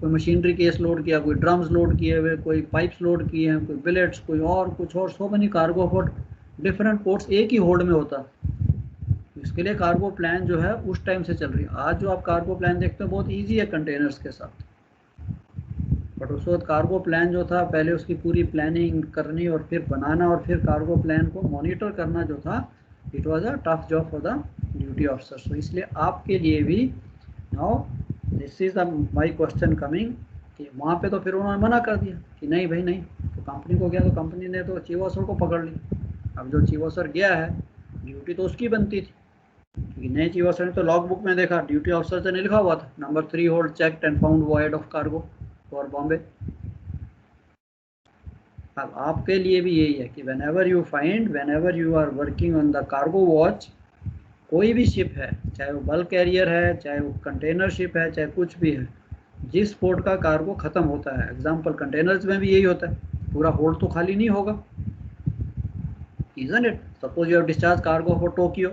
कोई मशीनरी केस लोड किया, कोई ड्रम्स लोड किए हुए, कोई पाइप्स लोड किए हैं, कोई बिलेट्स, कोई और कुछ और, so many cargo for different ports एक ही होल्ड में होता। इसके लिए कार्गो प्लान जो है उस टाइम से चल रही है। आज जो आप कार्गो प्लान देखते हो बहुत इजी है कंटेनर्स के साथ, बट उस वक्त कार्गो प्लान जो था, पहले उसकी पूरी प्लानिंग करनी और फिर बनाना और फिर कार्गो प्लान को मॉनिटर करना जो था, it was a tough job for the duty officers. तो इसलिए आपके लिए भी now this is my question coming, कि वहाँ पे तो फिर उन्होंने मना कर दिया कि नहीं भाई नहीं, तो कंपनी को गया, तो कंपनी ने तो चीफ ऑफिसर को पकड़ लिया। अब जो चीफ ऑफिसर गया है, ड्यूटी तो उसकी बनती थी, क्योंकि नए चीफ ऑफिसर ने तो लॉग बुक में देखा ड्यूटी ऑफिसर से नहीं लिखा हुआ था number 3 hold checked and found void of cargo for Bombay. अब आपके लिए भी यही है कि whenever you are working on the cargo watch, कोई भी शिप है, चाहे वो बल्क कैरियर है, चाहे वो कंटेनर शिप है, चाहे कुछ भी है, जिस पोर्ट का कार्गो ख़त्म होता है, एग्जांपल कंटेनर्स में भी यही होता है, पूरा होल्ड तो खाली नहीं होगा, isn't it? Suppose you have discharge cargo for Tokyo,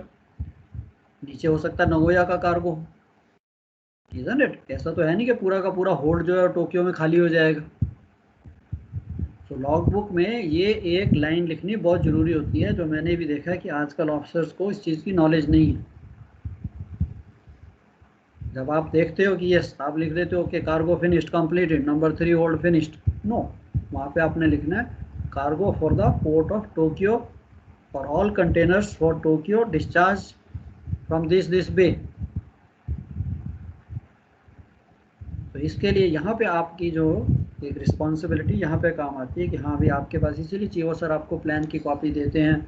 नीचे हो सकता है नगोया का कार्गो, इजंट इट? ऐसा तो है नहीं कि पूरा का पूरा होल्ड जो है टोक्यो में खाली हो जाएगा। तो लॉग बुक में ये एक लाइन लिखनी बहुत ज़रूरी होती है, जो मैंने भी देखा है कि आजकल ऑफिसर्स को इस चीज़ की नॉलेज नहीं है। जब आप देखते हो कि यस, आप लिख लेते हो कि cargo finished completed, number 3 hold finished, no, वहाँ पे आपने लिखना है cargo for the port of Tokyo for all containers for Tokyo discharge from this bay. तो इसके लिए यहाँ पे आपकी जो एक रिस्पॉन्सिबिलिटी यहाँ पे काम आती है कि हाँ भाई आपके पास, इसीलिए चीफ ऑफिसर आपको प्लान की कॉपी देते हैं।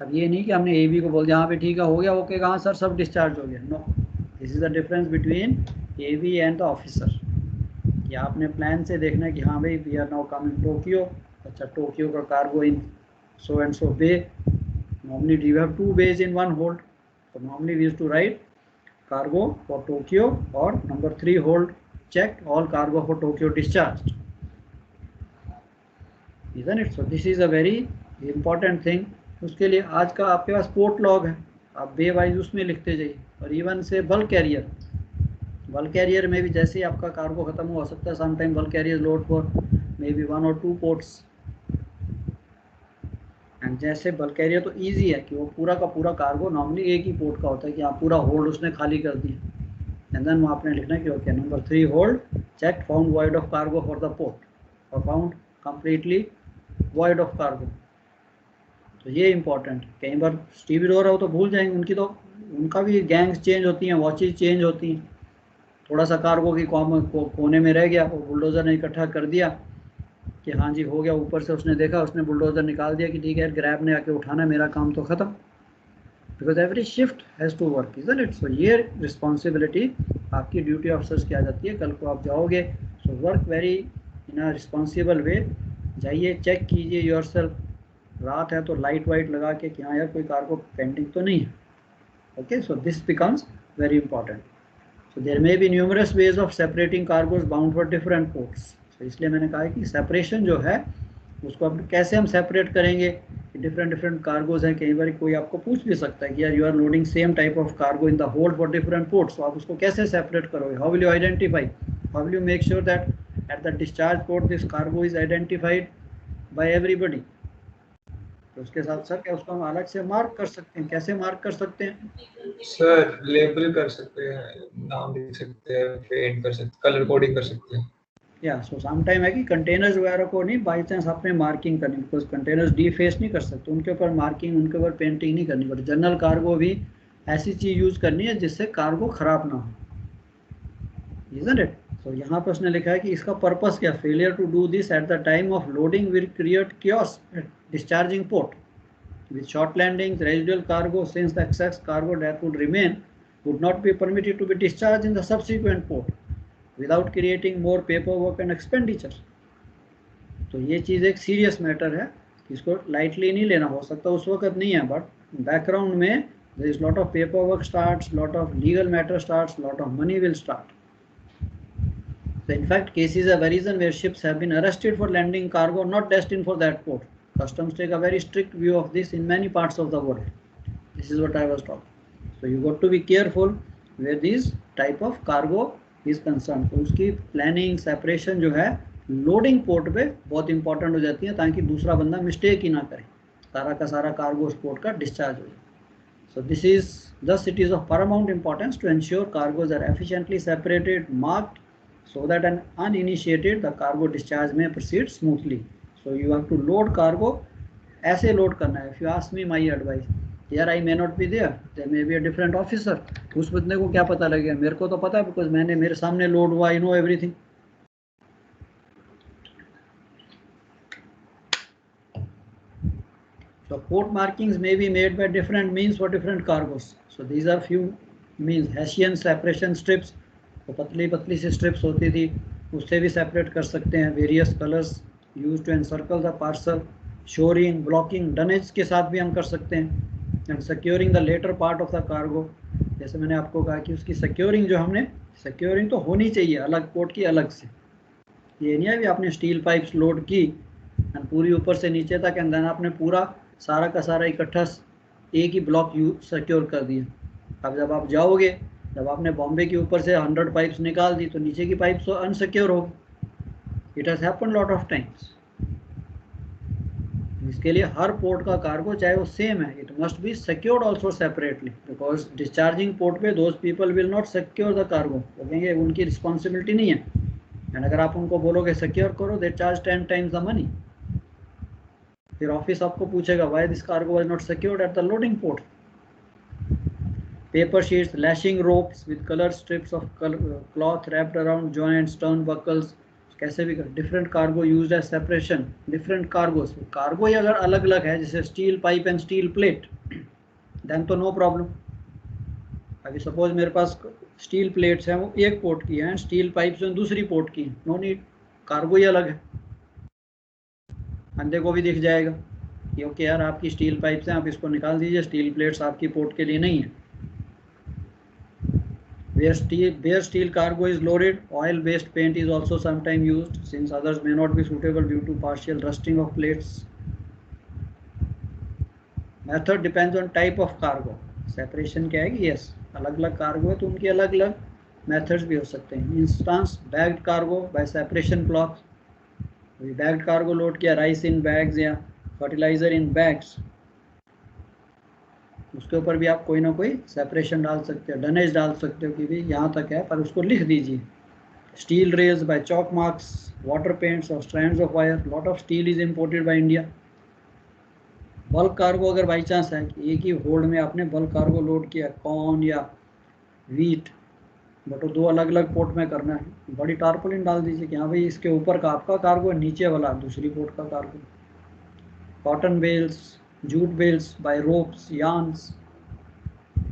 अब ये नहीं कि हमने एबी को बोल दिया हाँ भाई ठीक है हो गया, ओके कहाँ सर सब डिस्चार्ज हो गया, no, this is the difference between AB and the officer. कि आपने प्लान से देखना है कि हाँ भाई we are now coming Tokyo, अच्छा टोक्यो का cargo in so and so bay, normally डी हैव 2 बेज इन 1 होल्ड, तो normally we used to write cargo for Tokyo और number 3 hold checked, all cargo for Tokyo discharged, isn't it? So this is a very important thing. उसके लिए आज का आपके पास port log है, आप बे wise उसमें लिखते जाइए। और इवन से बल्क कैरियर में भी जैसे ही आपका कार्गो खत्म हो सकता है, some time bulk carrier load for maybe 1 or 2 ports, and जैसे बल्क कैरियर तो ईजी है कि वो पूरा का पूरा कार्गो नॉर्मली एक ही पोर्ट का होता है कि आप पूरा होल्ड उसने खाली कर दिया, एंड देन वहाँ आपने लिखना है कि okay number 3 hold check found void of cargo for the port और found completely void of cargo. तो ये इंपॉर्टेंट, कई बार स्टीविडोर हो तो भूल जाएंगे, उनका भी गैंग्स चेंज होती हैं, वॉचेज चेंज होती हैं, थोड़ा सा कार्गो की कोने में रह गया, वो बुलडोज़र ने इकट्ठा कर दिया कि हाँ जी हो गया, ऊपर से उसने देखा, उसने बुलडोज़र निकाल दिया कि ठीक है ग्रैब ने आके उठाना, मेरा काम तो ख़त्म, because every shift has to work, isn't it? So ये रिस्पॉन्सिबिलिटी आपकी ड्यूटी ऑफिसर्स की आ जाती है। कल को आप जाओगे, so work very in a responsible way, जाइए चेक कीजिए योरसेल्फ, रात है तो लाइट वाइट लगा के कि हाँ यार कोई कार्गो पेंडिंग तो नहीं है, okay? So this becomes very important. So there may be numerous ways of separating cargoes bound for different ports. तो इसलिए मैंने कहा कि सेपरेशन जो है उसको अब कैसे हम सेपरेट करेंगे, डिफरेंट कार्गोज हैं। कई बार कोई आपको पूछ भी सकता है कि यार you are loading same type of cargo in the hold for different ports, तो आप उसको कैसे सेपरेट करोगे? How will you identify, how will you make sure that at the discharge port this cargo is identified by everybody? तो उसके साथ sir क्या उसको हम अलग से मार्क कर सकते हैं? कैसे मार्क कर सकते हैं
सर? लेबल कर सकते हैं, नाम लिख सकते हैं, पेंट कर सकते, कलर कोडिंग कर सकते हैं।
या सो सम टाइम है कि कंटेनर्स वगैरह को नहीं बाई चांस आपने मार्किंग करनी, बिकॉज कंटेनर्स डीफेस नहीं कर सकते, उनके ऊपर मार्किंग, उनके ऊपर पेंटिंग नहीं करनी, बट जनरल कार्गो भी ऐसी चीज़ यूज़ करनी है जिससे कार्गो ख़राब ना हो, इज़न्ट इट? तो यहाँ पर उसने लिखा है कि इसका पर्पस क्या, failure to do this at the time of loading will create chaos at discharging port. With short landings, residual cargo, since the excess cargo that would remain would not be permitted to be discharged in the subsequent port without creating more paperwork and expenditure. तो ये चीज़ एक serious matter है, इसको lightly नहीं लेना, हो सकता उस वक्त नहीं है, बट बैकग्राउंड में there is lot of paperwork starts, lot of legal matter starts, lot of money will start. So in fact, cases have arisen where ships have been arrested for landing cargo not destined for that port. Customs take a very strict view of this in many parts of the world. This is what I was talking. So you got to be careful where this type of cargo is concerned. तो उसकी planning, separation जो है loading port पे बहुत important हो जाती है, ताकि दूसरा बंदा मिस्टेक ही ना करे, सारा का सारा कार्गो उस पोर्ट का डिस्चार्ज हो जाए. So this is, thus it is of paramount importance to ensure cargoes are efficiently separated, marked, so that an uninitiated the cargo discharge may proceed smoothly. So you have to load cargo, ऐसे load करना है. If you ask me my advice, here I may not be there, there may be a different officer. उस बंदे को क्या पता लगेगा, मेरे को तो पता है, because मैंने मेरे सामने लोड हुआ, I know everything. So port markings may be made by different means for different cargoes. So these are few means. Hessian separation strips, तो पतली पतली सी strips होती थी, उससे भी separate कर सकते हैं. Various colors used to encircle the parcel. Shoring, blocking, dunnage के साथ भी हम कर सकते हैं. And securing the later part of the cargo. जैसे मैंने आपको कहा कि उसकी securing जो हमने, securing तो होनी चाहिए अलग पोर्ट की अलग से. ये नहीं है कि आपने स्टील पाइप्स लोड की और पूरी ऊपर से नीचे तक, एंड देन आपने पूरा सारा का सारा इकट्ठा एक ही ब्लॉक सिक्योर कर दिया. अब जब आप जाओगे, जब आपने बॉम्बे के ऊपर से 100 पाइप्स निकाल दी, तो नीचे की पाइप्स तो अनसिक्योर हो. It has happen lot of times. इसके लिए हर पोर्ट का कार्गो चाहे वो सेम है, it must be secured also separately, because discharging port पे those people will not secure the cargo. वो कहेंगे उनकी रिस्पॉन्सिबिलिटी नहीं है, एंड अगर आप उनको बोलोगे सिक्योर करो, they charge 10 times the money. फिर ऑफिस आपको पूछेगा why this cargo was not secured at the loading port. Paper sheets, lashing ropes with colour strips of cloth wrapped around joints, turn buckles, कैसे भी कर. Different cargo used as separation. Different cargos, cargo ही अगर अलग अलग है, जैसे steel pipe and steel plate, then तो नो प्रॉब्लम. अभी सपोज मेरे पास स्टील प्लेट्स हैं, वो एक पोर्ट की हैं, स्टील पाइप्स हैं दूसरी पोर्ट की, नो नीड, कार्गो ही अलग है. अंधे को भी दिख जाएगा कि ओके यार आपकी स्टील पाइप्स हैं, आप इसको निकाल दीजिए, स्टील प्लेट्स आपकी पोर्ट के लिए नहीं है. Where steel cargo is loaded, oil-based paint is also sometimes used, since others may not be suitable due to partial rusting of plates. Method depends on type of cargo. Separation क्या है कि yes, अलग अलग cargo है तो उनके अलग अलग मेथड्स भी हो सकते हैं. Instance bagged cargo bye separation blocks. Bagged cargo load किया, राइस इन बैग्स या फर्टिलाइजर इन बैग्स, उसके ऊपर भी आप कोई ना कोई सेपरेशन डाल सकते हो, डनेज डाल सकते हो कि भी यहाँ तक है, पर उसको लिख दीजिए. Steel rails by chalk marks, water paints और strands of wire. Lot of steel is imported by India. Bulk cargo अगर बाई चांस है कि एक ही होल्ड में आपने बल्क कार्गो लोड किया, कॉर्न या वीट, बट वो दो अलग अलग पोर्ट में करना है, बड़ी टारपोलिन डाल दीजिए कि हाँ भाई इसके ऊपर का आपका कार्गो, नीचे वाला दूसरी पोर्ट का cargo. Cotton bales, jute bales by ropes, yarns,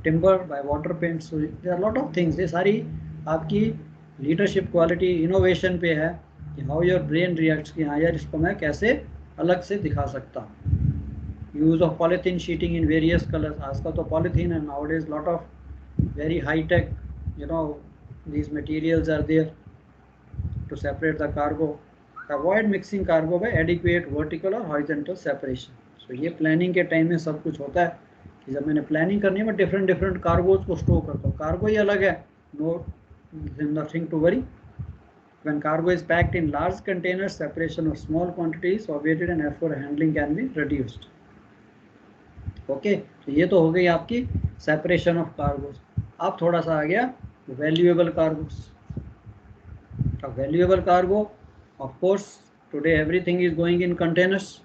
timber by water paints. There are lot of things. ये सारी आपकी लीडरशिप क्वालिटी, इनोवेशन पे है कि हाउ योर ब्रेन रिएक्ट्स कि हाँ यार इसको मैं कैसे अलग से दिखा सकता हूँ. Use of polythene sheeting in various colours. आजकल तो पॉलीथीन है, nowadays lot of very high take, you know, these materials are there to separate the cargo. Avoid mixing cargo by adequate vertical or horizontal separation. So ये planning के time में सब कुछ होता है कि जब मैंने प्लानिंग करनी है मैं डिफरेंट कार्गोज को स्टोर करता हूँ. कार्गो ही अलग है, no nothing to worry. When cargo is packed in large containers, separation of small quantities obviated and therefore handling can be reduced. Okay, तो ये तो हो गई आपकी सेपरेशन ऑफ कार्गोज. अब थोड़ा सा आ गया valuable cargoes. Valuable cargo, of course today everything is going in containers.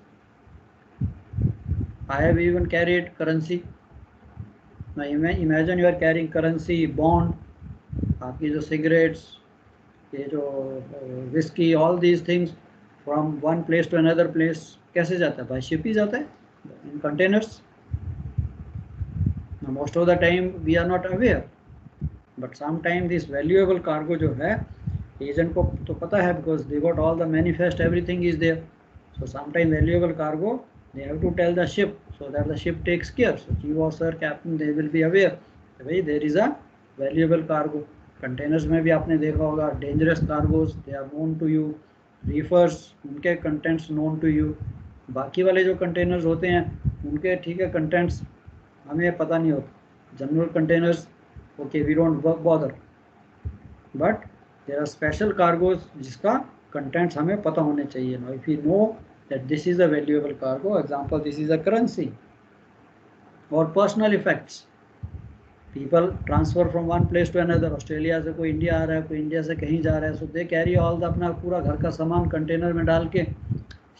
I have even carried currency. Imagine you are carrying currency, bond, आपकी जो सिगरेट्स, ये जो whisky, all these things from one place to another place कैसे जाता है? By ship ही जाता है. in containers. Now, most of the time we are not aware, but sometimes this valuable cargo जो है agent को तो पता है, because they got all the manifest, everything is there. So sometimes valuable cargo they have to tell the ship so that the ship takes care. So chief officer, captain, they will be aware भाई there is a valuable cargo. Containers में भी आपने देखा होगा dangerous cargos they are known to you, reefers उनके contents known to you. बाकी वाले जो containers होते हैं उनके ठीक है contents हमें पता नहीं होता. General containers okay we don't bother, but there are special cargos जिसका contents हमें पता होने चाहिए. Now if we know that this is a valuable cargo, example this is a currency or personal effects, people transfer from one place to another. Australia से कोई India आ रहा है, कोई इंडिया से कहीं जा रहा है, so they carry all the अपना पूरा घर का सामान कंटेनर में डाल के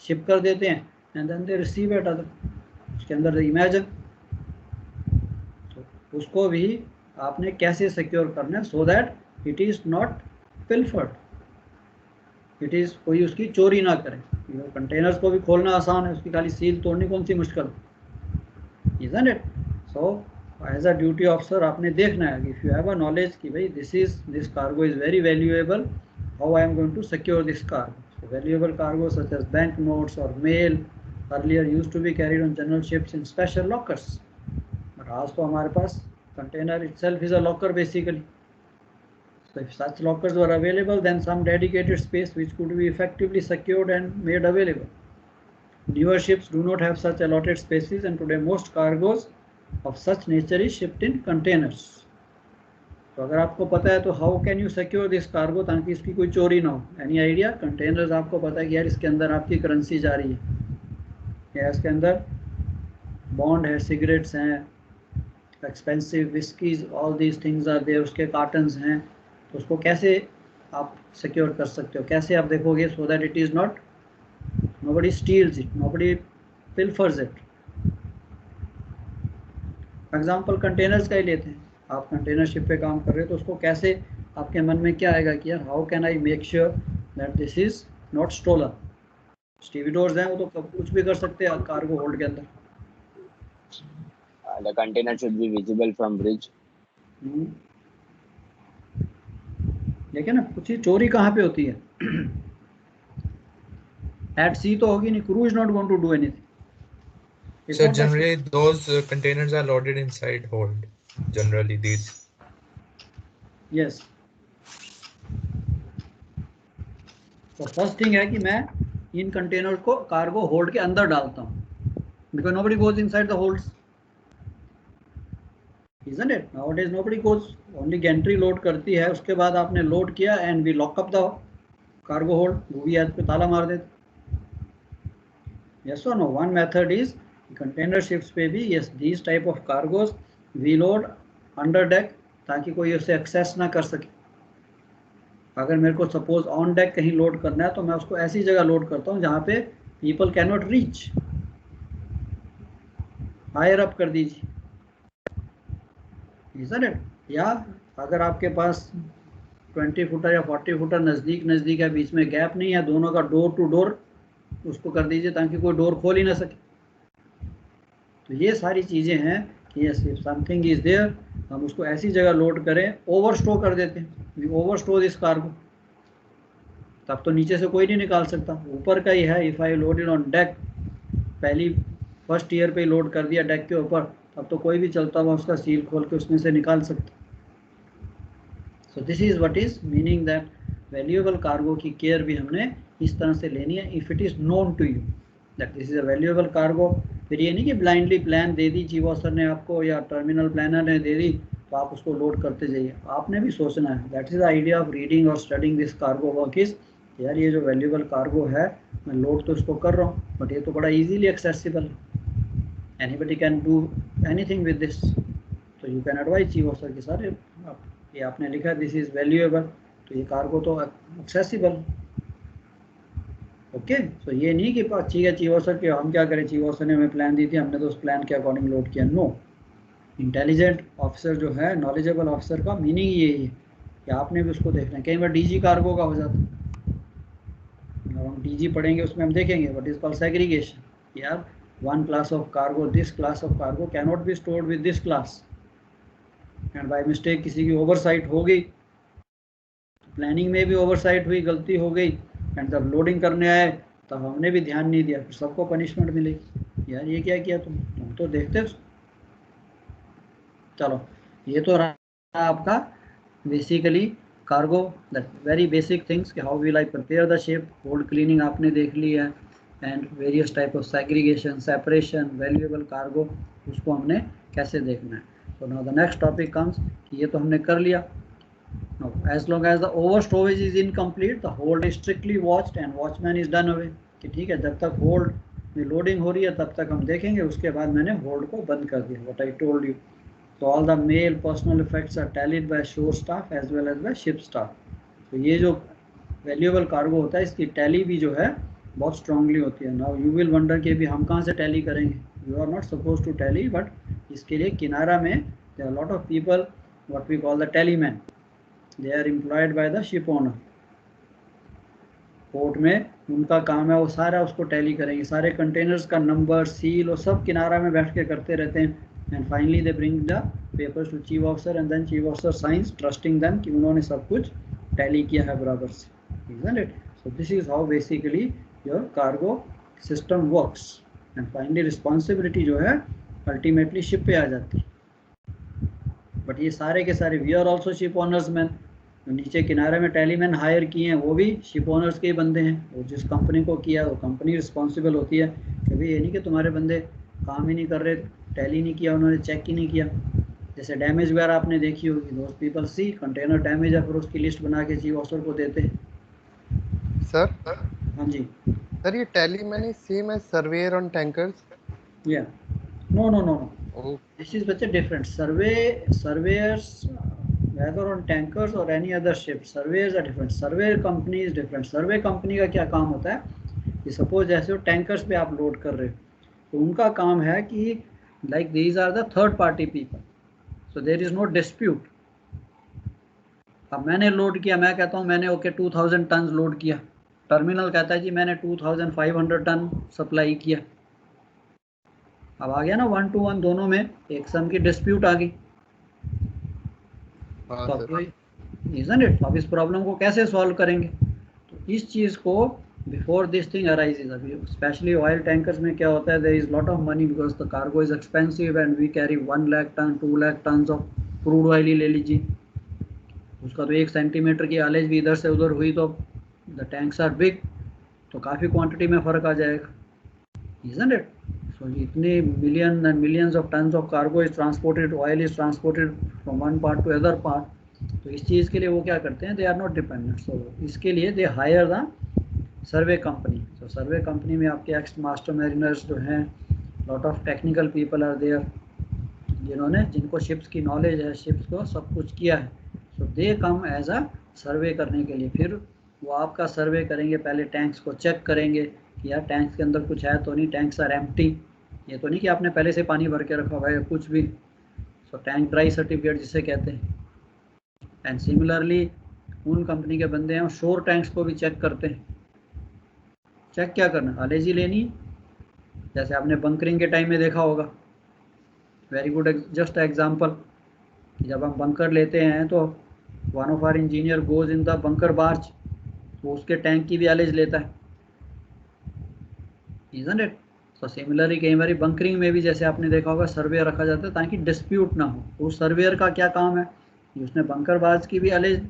शिप कर देते हैं and then they receive it other. उसके अंदर इमेजिन तो उसको भी आपने कैसे सिक्योर करना है so that it is not pilfered, it is कोई उसकी चोरी ना करे. कंटेनर्स को भी खोलना आसान है, उसकी खाली सील तोड़नी कौन सी मुश्किल, isn't it? So as a duty officer आपने देखना है कि if you have a knowledge कि भाई this cargo is very valuable, how I am going to secure this cargo. Valuable cargo such as bank notes और mail earlier used to be carried on general ships in special lockers, but आज तो हमारे पास container itself is a locker basically. So if such lockers were available, then some dedicated space which could be effectively secured and made available. Newer ships do not have such allotted spaces, and today most cargoes of such nature is shipped in containers. तो अगर आपको पता है तो how can you secure this cargo ताकि इसकी कोई चोरी ना हो. Any idea? कंटेनर्स आपको पता है कि यार इसके अंदर आपकी करेंसी जा रही है, या इसके अंदर बॉन्ड है, सिगरेट्स हैं, expensive whiskies, all these things are there, उसके कार्टन्स हैं. तो उसको कैसे आप सिक्योर कर सकते हो, कैसे आप देखोगे so that it is not, nobody steals it, nobody pilfers it. Example containers का ही लेते हैं. आप कंटेनर शिप पे काम कर रहे हो तो उसको कैसे आपके मन में क्या आएगा कि यार how can I make sure that this is not stolen. Stevedores हैं वो तो कुछ भी कर सकते हैं कार्गो होल्ड के अंदर.
The container should be visible from bridge.
देखिए ना कुछ ही चोरी कहाँ पे होती है. एट सी तो होगी नहीं, crew is not going to do anything.
So generally those containers are loaded inside hold. Generally these.
Yes. तो फर्स्ट थिंग है कि मैं इन कंटेनर को कार्गो होल्ड के अंदर डालता हूँ, because nobody goes inside the holds, isn't it? Nowadays nobody goes, only gantry load करती है, उसके बाद आपने लोड किया and we lock up the cargo hold, वो भी आज पे ताला मार देते. Yes or no? One method is container ships पे भी yes these type of cargoes we load under deck ताकि कोई उसे एक्सेस ना कर सके. अगर मेरे को सपोज ऑन डेक कहीं लोड करना है तो मैं उसको ऐसी जगह लोड करता हूँ जहाँ पे people can not reach. Higher up कर दीजिए, isn't it? या अगर आपके पास 20 फुटर या 40 फुटर नज़दीक है, बीच में गैप नहीं है, दोनों का डोर टू डोर उसको कर दीजिए ताकि कोई डोर खोल ही ना सके. तो ये सारी चीज़ें हैं कि yes if something is there हम उसको ऐसी जगह लोड करें, ओवर स्टो कर देते हैं. We over stow this cargo, तब तो नीचे से कोई नहीं निकाल सकता. ऊपर का ही है, if I loaded on deck, पहली फर्स्ट ईयर पे लोड कर दिया डेक के ऊपर, तब तो कोई भी चलता हुआ उसका सील खोल के उसमें से निकाल सकता. So this is what is meaning that valuable cargo की केयर भी हमने इस तरह से लेनी है. If it is known to you that this is a valuable cargo, फिर ये नहीं कि ब्लाइंडली प्लान दे दी चीफ ऑफिसर ने आपको या टर्मिनल प्लानर ने दे दी तो आप उसको लोड करते जाइए. आपने भी सोचना है. That is the idea of reading और studying this cargo work is, यार ये जो वैल्यूएबल कार्गो है मैं लोड तो इसको कर रहा हूँ बट ये तो बड़ा इजीली एक्सेसिबल है, anybody can do anything with this. तो you can advise chief officer के सर ये आपने लिखा दिस इज़ वैल्यूएबल, तो ये कार्गो तो एक्सेसिबल. ओके सो ये नहीं कि ठीक है चीफ ऑफिसर के हम क्या करें, चीफ ऑफिसर ने हमें प्लान दी थी, हमने तो उस प्लान के अकॉर्डिंग लोड किया. नो, इंटेलिजेंट ऑफिसर जो है, नॉलेजेबल ऑफिसर का मीनिंग ये है कि आपने भी उसको देखना है. कई बार डीजी कार्गो का हो जाता है, हम डीजी पढ़ेंगे उसमें हम देखेंगे व्हाट इज कॉल्ड सेग्रीगेशन. यार one class of cargo, this class of cargo cannot be stored with this class, and by mistake किसी की oversight हो गई, प्लानिंग में भी ओवरसाइट हुई, गलती हो गई, एंड जब लोडिंग करने आए तब हमने भी ध्यान नहीं दिया, फिर सबको पनिशमेंट मिलेगी, यार ये क्या किया तुम तो देखते। चलो ये तो रहा आपका basically cargo, that very basic things कि how will I prepare the ship, hold cleaning आपने देख ली है, and various type of segregation, separation, valuable cargo, उसको हमने कैसे देखना है। तो now the next topic comes कि ये तो हमने कर लिया। Now, as long as the over stowage is incomplete, the hold is strictly watched and watchman is done away. कि ठीक है, जब तक होल्ड में लोडिंग हो रही है तब तक हम देखेंगे, उसके बाद मैंने होल्ड को बंद कर दिया, what I told you. So all the male personal effects are tallied by shore staff as well as by ship staff. तो ये जो valuable cargo होता है इसकी टैली भी जो है बहुत स्ट्रांगली होती है। Now you will wonder कि भी हम कहाँ से टैली करेंगे, you are not supposed to tally, but इसके लिए किनारा में there are a lot of people what we call the tallymen. They are employed by the ship owner. Port में उनका काम है वो सारा उसको टैली करेंगे, सारे कंटेनर्स का नंबर, सील और सब किनारा में बैठ के करते रहते हैं, and finally they bring the papers to chief officer and then chief officer since trusting them कि उन्होंने सब कुछ टैली किया है बराबर से, isn't it? So this is how basically your cargo system works, and finally responsibility जो है अल्टीमेटली शिप पे आ जाती है। बट ये सारे के सारे we are also ship owners man, जो नीचे किनारे में टैलीमैन हायर किए हैं वो भी शिप ओनर्स के ही बंदे हैं, और जिस कंपनी को किया वो कंपनी रिस्पॉन्सिबल होती है। कभी ये नहीं कि तुम्हारे बंदे काम ही नहीं कर रहे, टैली नहीं किया उन्होंने, चेक ही नहीं किया। जैसे डैमेज वगैरह आपने देखी होगी, दोस्त पीपल सी कंटेनर डैमेज है, फिर उसकी लिस्ट बना के चीफ ऑफिसर को देते हैं।
सर
हाँ जी
सर, ये tallyman is same as surveyor on tankers?
या no no no no, this is बच्चे different. surveyors whether on tankers or any other ship, surveyors are different, survey company is different। Survey company का क्या काम होता है कि suppose जैसे वो टैंकर्स पे आप लोड कर रहे हो, तो उनका काम है कि like these are the third party people, so there is no dispute. अब मैंने लोड किया, मैं कहता हूँ मैंने ओके 2000 टन लोड किया, टर्मिनल कहता है जी मैंने 2500 टन सप्लाई किया। अब आ गया ना 1 to 1 दोनों में एक सम की डिस्प्यूट आ गई, तो isn't it? अब इस प्रॉब्लम को कैसे सॉल्व करेंगे? तो इस चीज़ को बिफोर दिस थिंग अराइजेज, अभी स्पेशली ऑयल टैंकर्स में क्या होता है, there is lot of money because the cargo is expensive and we carry 1 lakh ton 2 lakh ton of crude oil ही ले लीजिए, उसका तो 1 सेंटीमीटर की आलेज भी इधर से उधर हुई तो द टैंक्स आर बिग, तो काफ़ी क्वांटिटी में फ़र्क आ जाएगा, isn't it? So इतने million and millions of tons of cargo is transported, oil is transported from one part two other part. तो इस चीज़ के लिए वो क्या करते हैं, दे आर नॉट डिपेंडेंट, सो इसके लिए they hire the survey company. तो सर्वे कंपनी में आपके एक्स मास्टर मैरिनर्स जो हैं, lot of technical people are there, जिनको शिप्स की नॉलेज है, शिप्स को सब कुछ किया है, सो दे कम एज अ सर्वे करने के लिए। फिर वो आपका सर्वे करेंगे, पहले टैंक्स को चेक करेंगे कि यार टैंक्स के अंदर कुछ है तो नहीं, टैंक्स आर एम्प्टी, ये तो नहीं कि आपने पहले से पानी भर के रखा हुआ है कुछ भी, सो टैंक ड्राई सर्टिफिकेट जिसे कहते हैं। एंड सिमिलरली उन कंपनी के बंदे हैं शोर टैंक्स को भी चेक करते हैं। चेक क्या करना, आलेजी लेनी, जैसे आपने बंकरिंग के टाइम में देखा होगा, वेरी गुड जस्ट एग्जांपल, जब हम बंकर लेते हैं तो one of our engineer goes in the bunker barge, तो उसके टैंक की भी आलेज लेता है, isn't it? तो सिमिलरली कई बार बंकरिंग में भी जैसे आपने देखा होगा सर्वेयर रखा जाता है ताकि डिस्प्यूट ना हो। तो उस सर्वेयर का क्या काम है, उसने बंकर बाज की भी अलेज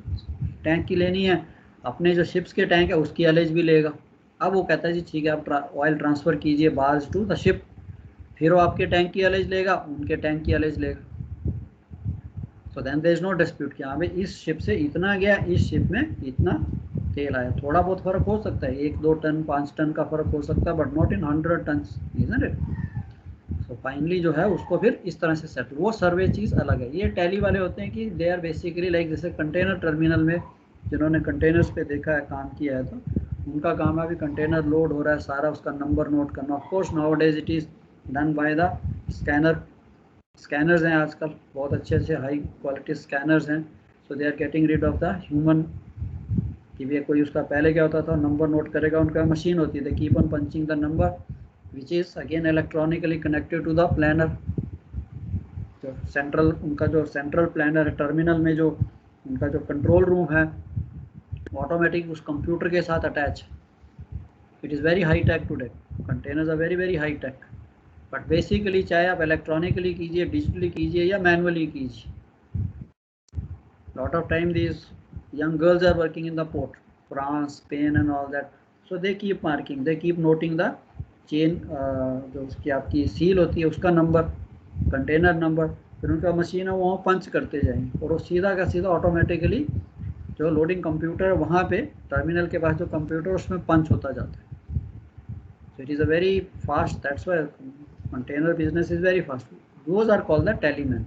टैंक की लेनी है, अपने जो शिप्स के टैंक है उसकी अलेज भी लेगा। अब वो कहता है जी ठीक है आप ऑयल ट्रांसफ़र कीजिए बाज टू द शिप, फिर वो आपके टैंक की अलेज लेगा, उनके टैंक की अलेज लेगा। So then there is no dispute कि हाँ भाई इस शिप से इतना गया, इस शिप में इतना तेल आया। थोड़ा बहुत फ़र्क हो सकता है, 1-2 टन 5 टन का फ़र्क हो सकता है, but not in 100 tons, isn't it? So finally जो है उसको फिर इस तरह से सेट, वो सर्वे चीज़ अलग है। ये टैली वाले होते हैं कि दे आर बेसिकली लाइक जैसे कंटेनर टर्मिनल में जिन्होंने कंटेनर्स पे देखा है, काम किया है, तो उनका काम है अभी कंटेनर लोड हो रहा है, सारा उसका नंबर नोट करना। Of course nowadays it is done by the scanner, scanners हैं आजकल, बहुत अच्छे अच्छे हाई क्वालिटी स्कैनर्स हैं, so they are getting rid of the human कि भैया कोई उसका पहले क्या होता था नंबर नोट करेगा, उनका मशीन होती थी keep on punching the number which is again electronically connected to the planner. जो सेंट्रल उनका जो सेंट्रल प्लानर है टर्मिनल में जो उनका जो कंट्रोल रूम है ऑटोमेटिक उस कंप्यूटर के साथ attach. It is very high tech today, containers are very very high tech, but basically चाहे आप इलेक्ट्रॉनिकली कीजिए, डिजिटली कीजिए या मैनुअली कीजिए, lot of time these young girls are working in the port, France, Spain and all that, so they keep marking, they keep noting the chain, जो उसकी आपकी seal होती है उसका नंबर, कंटेनर नंबर, फिर उनका मशीन है वहाँ पंच करते जाएंगे और वो सीधा का सीधा ऑटोमेटिकली जो लोडिंग कंप्यूटर है वहाँ पे टर्मिनल के पास जो कंप्यूटर उसमें पंच होता जाता है। So it is a very fast, that's why container business is very fast. Those are called the teleman.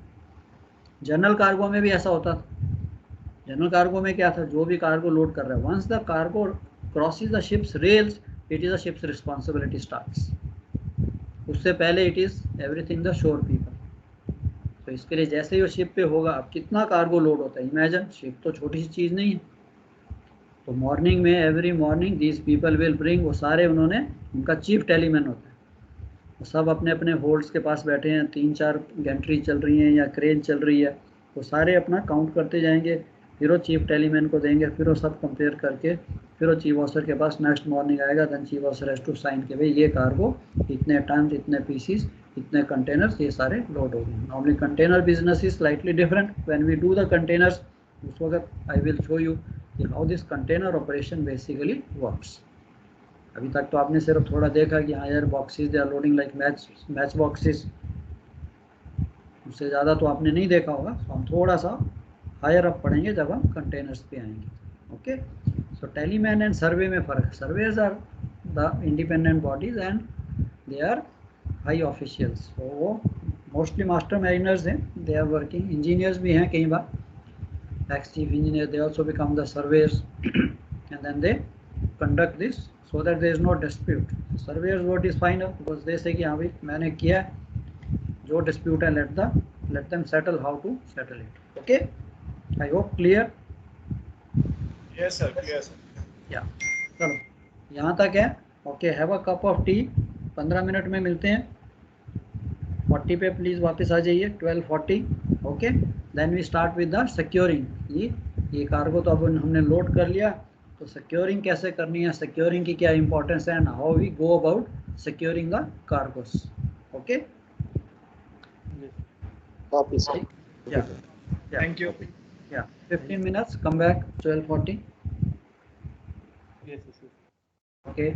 General cargo में भी ऐसा होता था। जनरल कार्गो में क्या था, जो भी कार्गो लोड कर रहा है, once the cargo crosses the ship's rails it is the ship's responsibility starts, उससे पहले it is everything the shore people. तो इसके लिए जैसे ही वो शिप पे होगा, अब कितना कार्गो लोड होता है, इमेजिन, शिप तो छोटी सी चीज़ नहीं है। तो मॉर्निंग में every morning these people will bring, वो सारे उन्होंने, उनका चीफ टेलीमैन होता है, वो सब अपने अपने होल्ड्स के पास बैठे हैं, 3-4 गैंट्री चल रही हैं या क्रेन चल रही है, वो सारे अपना काउंट करते जाएंगे, फिर वो चीफ टेलीमैन को देंगे, फिर वो सब कंपेयर करके फिर वो चीफ ऑफिसर के पास नेक्स्ट मॉर्निंग आएगा, then chief officer has to sign कि भाई ये कार्गो इतने टन, इतने पीसीस, इतने कंटेनर्स, ये सारे लोड हो गए। Normally container business is slightly different. When we do the containers, उस वक्त आई विल शो यू कि how this container operation basically works. अभी तक तो आपने सिर्फ थोड़ा देखा कि हाँ यार boxes they are loading like match boxes, उससे ज़्यादा तो आपने नहीं देखा होगा। तो हम थोड़ा सा हायर अप पढ़ेंगे जब हम कंटेनर्स पे आएंगे। ओके, सो टेलीमैन एंड सर्वे में फ़र्क, surveyors are the independent bodies and they are high officials, तो वो मोस्टली मास्टर मैरिनर्स हैं, दे आर वर्किंग, इंजीनियर्स भी हैं कई बार, ex chief engineer, they also become the surveyors and then they conduct this so that there is no dispute. Surveyors vote is final because they say कि हाँ भाई मैंने किया, जो dispute है let them settle how to settle it. Okay, I hope clear.
Yes sir, clear sir.
Yeah, चलो यहाँ तक है। Okay, have a cup of tea, 15 minute में मिलते हैं। 40 पे प्लीज़ वापस आ जाइए, 12:40। Okay, then we start with the securing. ये कार्गो तो अब हमने लोड कर लिया, तो सिक्योरिंग कैसे करनी है, सिक्योरिंग की क्या इंपॉर्टेंस है, and how we go about securing the cargoes. Okay,
thank you.
15 minutes, come back 12:40.
Yes, yes, yes.
Okay.